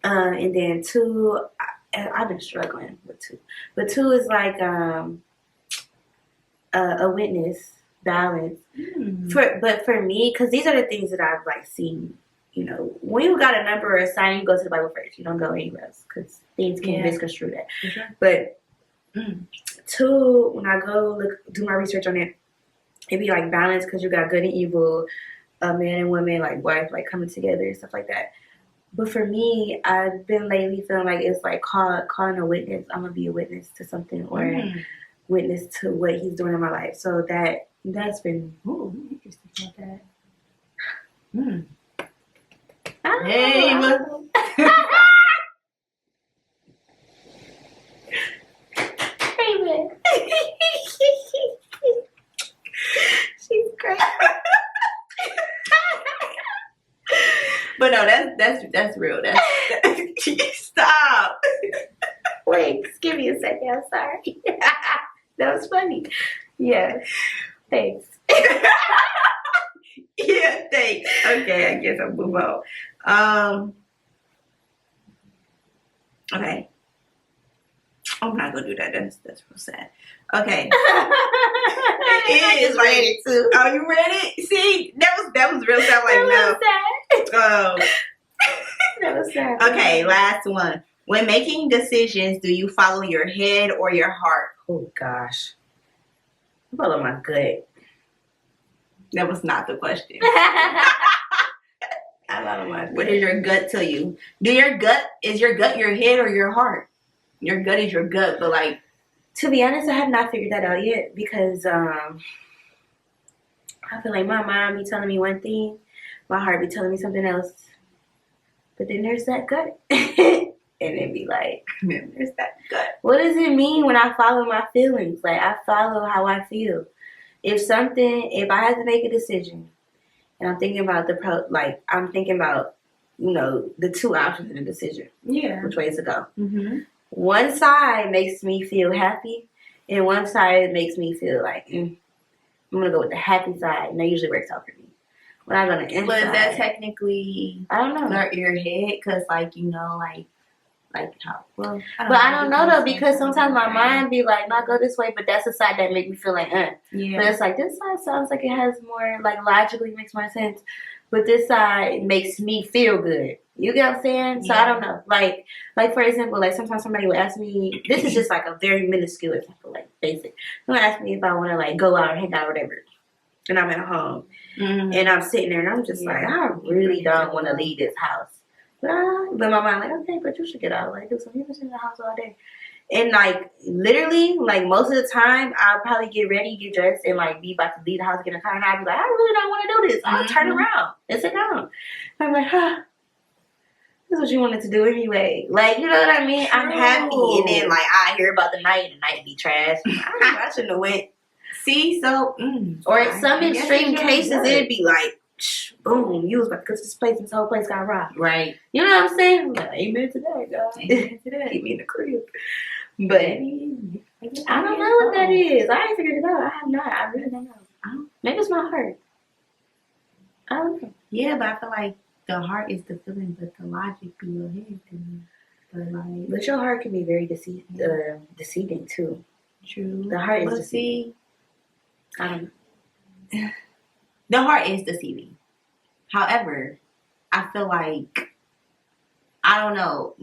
Speaker 2: And then 2, I've been struggling with 2. But 2 is like a witness, balance. But for me, because these are the things that I've like seen. You know, when you got a number or a sign, you go to the Bible first. You don't go anywhere else because things can misconstrue that. But 2, when I go do my research on it, it'd be like balance because you got good and evil, man and woman, like wife, like coming together and stuff like that. But for me, I've been lately feeling like it's like calling a witness. I'm gonna be a witness to something or witness to what he's doing in my life. So that's been interesting about that.
Speaker 4: Hey,
Speaker 2: she's great.
Speaker 4: But no, that's real. Stop.
Speaker 2: Wait, just give me a second. I'm sorry. That was funny. Yeah. Thanks.
Speaker 4: Yeah, thanks. Okay, I guess I'll move on. Okay. I'm not gonna do that. That's real sad. Okay. It is
Speaker 2: ready too.
Speaker 4: Oh, you ready? See, that was real sad. Like no.
Speaker 2: That was sad.
Speaker 4: Okay, last one. When making decisions, do you follow your head or your heart?
Speaker 2: Oh gosh, I follow my gut.
Speaker 4: That was not the question.
Speaker 2: I follow my gut.
Speaker 4: What does your gut tell you? Is your gut your head or your heart? Your gut is your gut, but like,
Speaker 2: to be honest, I have not figured that out yet because I feel like my mind be telling me one thing, my heart be telling me something else. But then there's that gut. And it be like,
Speaker 4: there's that gut.
Speaker 2: What does it mean when I follow my feelings? Like, I follow how I feel. If I have to make a decision and I'm thinking about the 2 options in the decision.
Speaker 4: Yeah.
Speaker 2: Which ways to go. One side makes me feel happy and one side makes me feel like, I'm going to go with the happy side. And that usually works out for me. When I go to inside.
Speaker 4: But is that technically,
Speaker 2: I don't know.
Speaker 4: Your head? Because like how? Well,
Speaker 2: I don't know though, because sometimes my mind be like, not go this way, but that's the side that make me feel like,
Speaker 4: Yeah.
Speaker 2: But it's like, this side sounds like it has more, like logically makes more sense. But this side makes me feel good. You get what I'm saying? So I don't know. Like for example, like sometimes somebody will ask me, this is just like a very minuscule example, like basic. Someone ask me if I want to like go out or hang out or whatever. And I'm at home. And I'm sitting there and I'm just like, I really don't want to leave this house. But my mind like, okay, but you should get out. Like, do something. You've been sitting in the house all day. And like, literally, like most of the time, I'll probably get ready, get dressed, and like be about to leave the house, get in the car, and I'll be like, I really don't want to do this. I'll turn around and sit down. I'm like, this is what you wanted to do anyway. Like, you know what I mean? I'm happy. And then like, I hear about the night, and the night be trash. I shouldn't have went.
Speaker 4: See, so
Speaker 2: or in some extreme cases, it'd be like, boom, you was about to go to this place and this whole place got robbed.
Speaker 4: Right.
Speaker 2: You know what I'm saying? Like, amen to that, God.
Speaker 4: Amen to that.
Speaker 2: Keep me in the crib. But I don't know what that is. I ain't figured it out. I have not. I really don't know. Maybe it's my heart. I don't know.
Speaker 4: Yeah, but I feel like the heart is the feeling, but the logic be your head.
Speaker 2: But your heart can be very deceiving too.
Speaker 4: True.
Speaker 2: The heart is deceiving.
Speaker 4: I don't know. The heart is deceiving. However, I feel like, I don't know,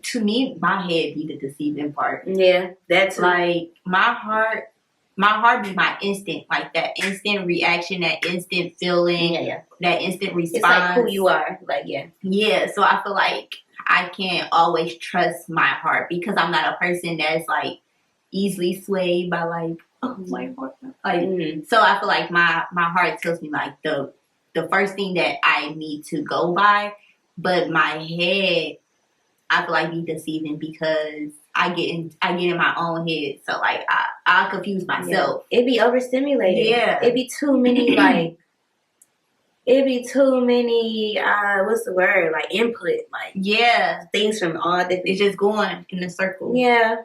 Speaker 4: to me, my head be the deceiving part.
Speaker 2: Yeah, that's
Speaker 4: like my heart be my instant, like that instant reaction, that instant feeling, that instant response.
Speaker 2: It's like who you are, like yeah.
Speaker 4: So I feel like I can't always trust my heart because I'm not a person that's like easily swayed by like, oh, my heart. Like, so I feel like my heart tells me like the first thing that I need to go by, but my head, I feel like be deceiving because I get in my own head. So like I confuse myself.
Speaker 2: Yeah. It be overstimulated.
Speaker 4: Yeah.
Speaker 2: It be too many like. It'd be too many, what's the word? Like input, like things from all different.
Speaker 4: It's just going in a circle.
Speaker 2: Yeah.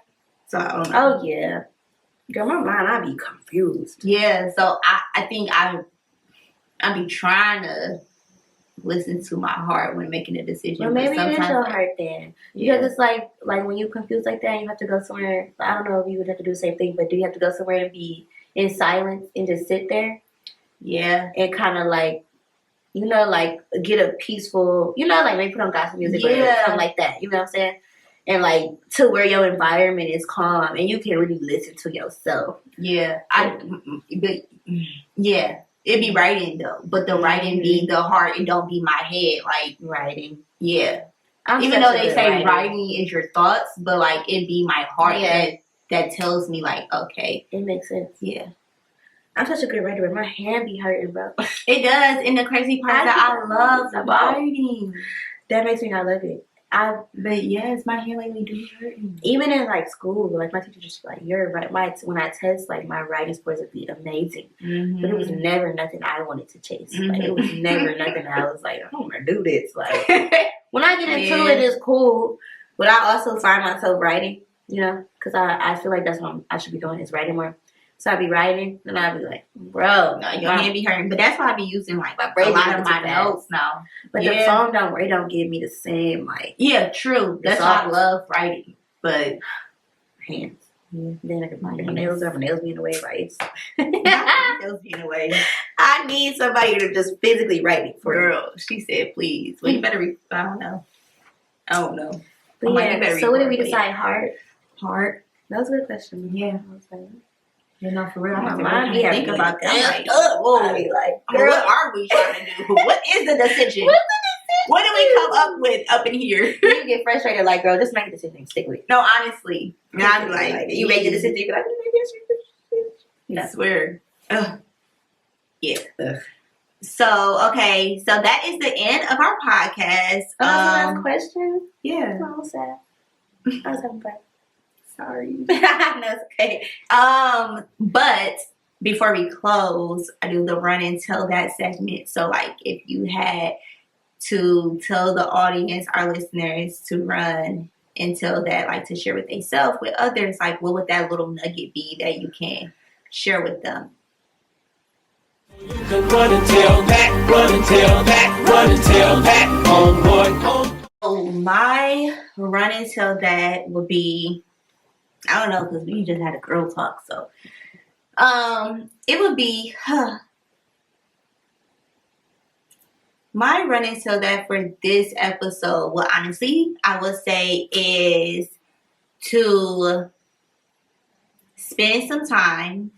Speaker 4: So I don't know.
Speaker 2: Oh yeah. Girl, my mind, I be confused.
Speaker 4: Yeah. So I think I be trying to listen to my heart when making a decision.
Speaker 2: Well, maybe it is your heart then, because it's like when you confused like that, you have to go somewhere. I don't know if you would have to do the same thing, but do you have to go somewhere and be in silence and just sit there?
Speaker 4: Yeah.
Speaker 2: And kind of like. You know, like, get a peaceful, you know, like, maybe put on gospel music or something like that. You know what I'm saying? And, like, to where your environment is calm and you can really listen to yourself.
Speaker 4: Yeah. It'd be writing, though. But the writing be the heart. It don't be my head. Like,
Speaker 2: writing.
Speaker 4: Yeah. Even though they say writing is your thoughts, but, like, it be my heart that tells me, like, okay.
Speaker 2: It makes sense.
Speaker 4: Yeah.
Speaker 2: I'm such a good writer, but my hand be hurting, bro.
Speaker 4: It does. And the crazy part is that I love writing.
Speaker 2: That makes me not love it.
Speaker 4: But yes, my hand lately do hurting.
Speaker 2: Even in like school, like my teacher just like, you're right. When I test, like my writing scores would be amazing. But it was never nothing I wanted to chase. Like it was never nothing I was like, I don't want to do this. Like when I get into it, it's cool. But I also find myself writing, you know, because I feel like that's what I should be doing is writing more. So I be writing, and I be like, bro,
Speaker 4: your hand be hurting. But that's why I be using like a lot of my notes now.
Speaker 2: But the phone don't give me the same like.
Speaker 4: Yeah, true. That's why I love writing. But
Speaker 2: hands. Yeah. Then I can my nails up. My nails be in the way, right?
Speaker 4: nails be in the way.
Speaker 2: I need somebody to just physically write it for
Speaker 4: girl. She said, please. Well, you better. I don't know.
Speaker 2: But yeah. So what did we decide? Heart. That was a good question.
Speaker 4: Yeah.
Speaker 2: I was like.
Speaker 4: You know, for real,
Speaker 2: I'm not think about that.
Speaker 4: Like, girl, what are we trying to do? What is the decision? What do we come up with up in here?
Speaker 2: You get frustrated, like, girl, just make a decision, stick with it.
Speaker 4: No, honestly, I'm like,
Speaker 2: you make the decision, you be like,
Speaker 4: I swear. Ugh. Yeah. Ugh. So okay, so that is the end of our podcast.
Speaker 2: Last question.
Speaker 4: Yeah.
Speaker 2: I was sad. I was having fun.
Speaker 4: Sorry.
Speaker 2: No, it's okay.
Speaker 4: But before we close, I do the run and tell that segment. So like if you had to tell the audience, our listeners, to run and tell that, like to share with themselves, with others, like what would that little nugget be that you can share with them?
Speaker 5: You can run and tell that, run and tell that, run and tell that, on boy.
Speaker 4: So my run and tell that would be, I don't know, because we just had a girl talk, so it would be my run and tell that for this episode. Well, honestly, I would say is to spend some time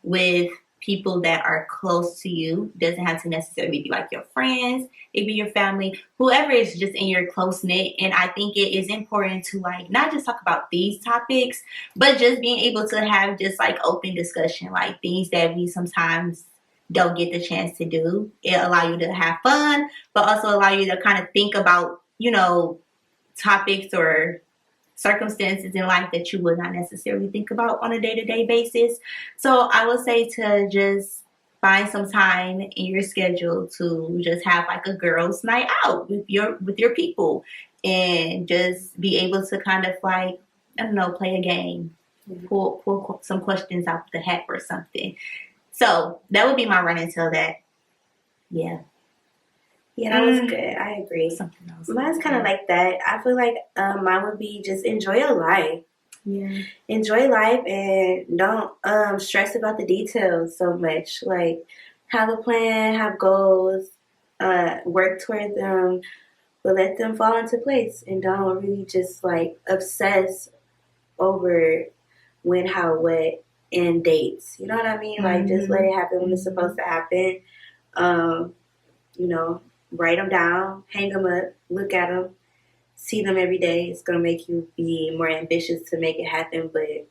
Speaker 4: with people that are close to you. Doesn't have to necessarily be like your friends. It be your family, whoever is just in your close knit. And I think it is important to like not just talk about these topics, but just being able to have just like open discussion, like things that we sometimes don't get the chance to do. It allow you to have fun, but also allow you to kind of think about, you know, topics or circumstances in life that you would not necessarily think about on a day-to-day basis. So I would say to just find some time in your schedule to just have like a girls' night out with your people and just be able to kind of like, I don't know, play a game, pull some questions out the hat or something. So that would be my run until that. Yeah.
Speaker 2: Yeah, that was good. I agree.
Speaker 4: Something else.
Speaker 2: Mine's kind of like that. I feel like mine would be just enjoy your life.
Speaker 4: Yeah.
Speaker 2: Enjoy life and don't stress about the details so much. Like, have a plan, have goals, work toward them, but let them fall into place. And don't really just, like, obsess over when, how, what, and dates. You know what I mean? Like, just let it happen when it's supposed to happen. You know, write them down, hang them up, look at them, see them every day. It's gonna make you be more ambitious to make it happen. But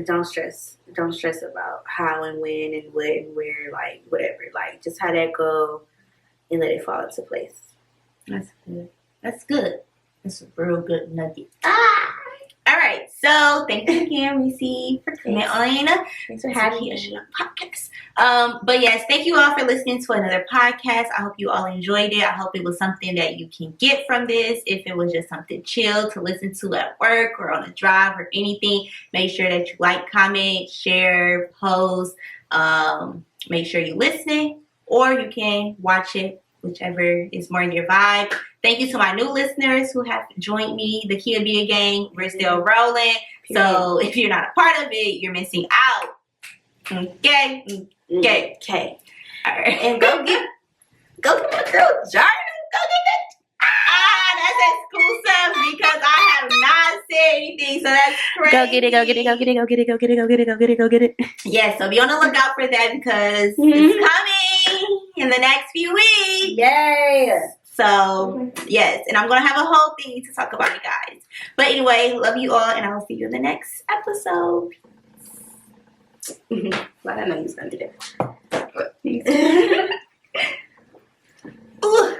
Speaker 2: don't stress about how and when and what and where, like whatever. Like just have that go and let it fall into place.
Speaker 4: That's good. That's good. That's a real good nugget. All right. So thank you again, Reese, for coming on.
Speaker 2: Thanks for having
Speaker 4: Zakia
Speaker 2: me.
Speaker 4: Chanel Podcast. But yes, thank you all for listening to another podcast. I hope you all enjoyed it. I hope it was something that you can get from this. If it was just something chill to listen to at work or on a drive or anything, make sure that you like, comment, share, post. Make sure you listen, or you can watch it, whichever is more in your vibe. Thank you to my new listeners who have joined me, the Kia Biag Gang. We're still rolling. So if you're not a part of it, you're missing out. Okay.
Speaker 2: All right.
Speaker 4: And go get my girl journal. Go get that. That's exclusive because I have not said anything. So that's crazy.
Speaker 1: Go get it.
Speaker 4: Yeah, so be on the lookout for that because it's coming in the next few weeks.
Speaker 2: Yay!
Speaker 4: So, yes, and I'm going to have a whole thing to talk about it, guys. But anyway, love you all, and I will see you in the next episode.
Speaker 2: Well, I know you was going to do that.
Speaker 4: Ooh.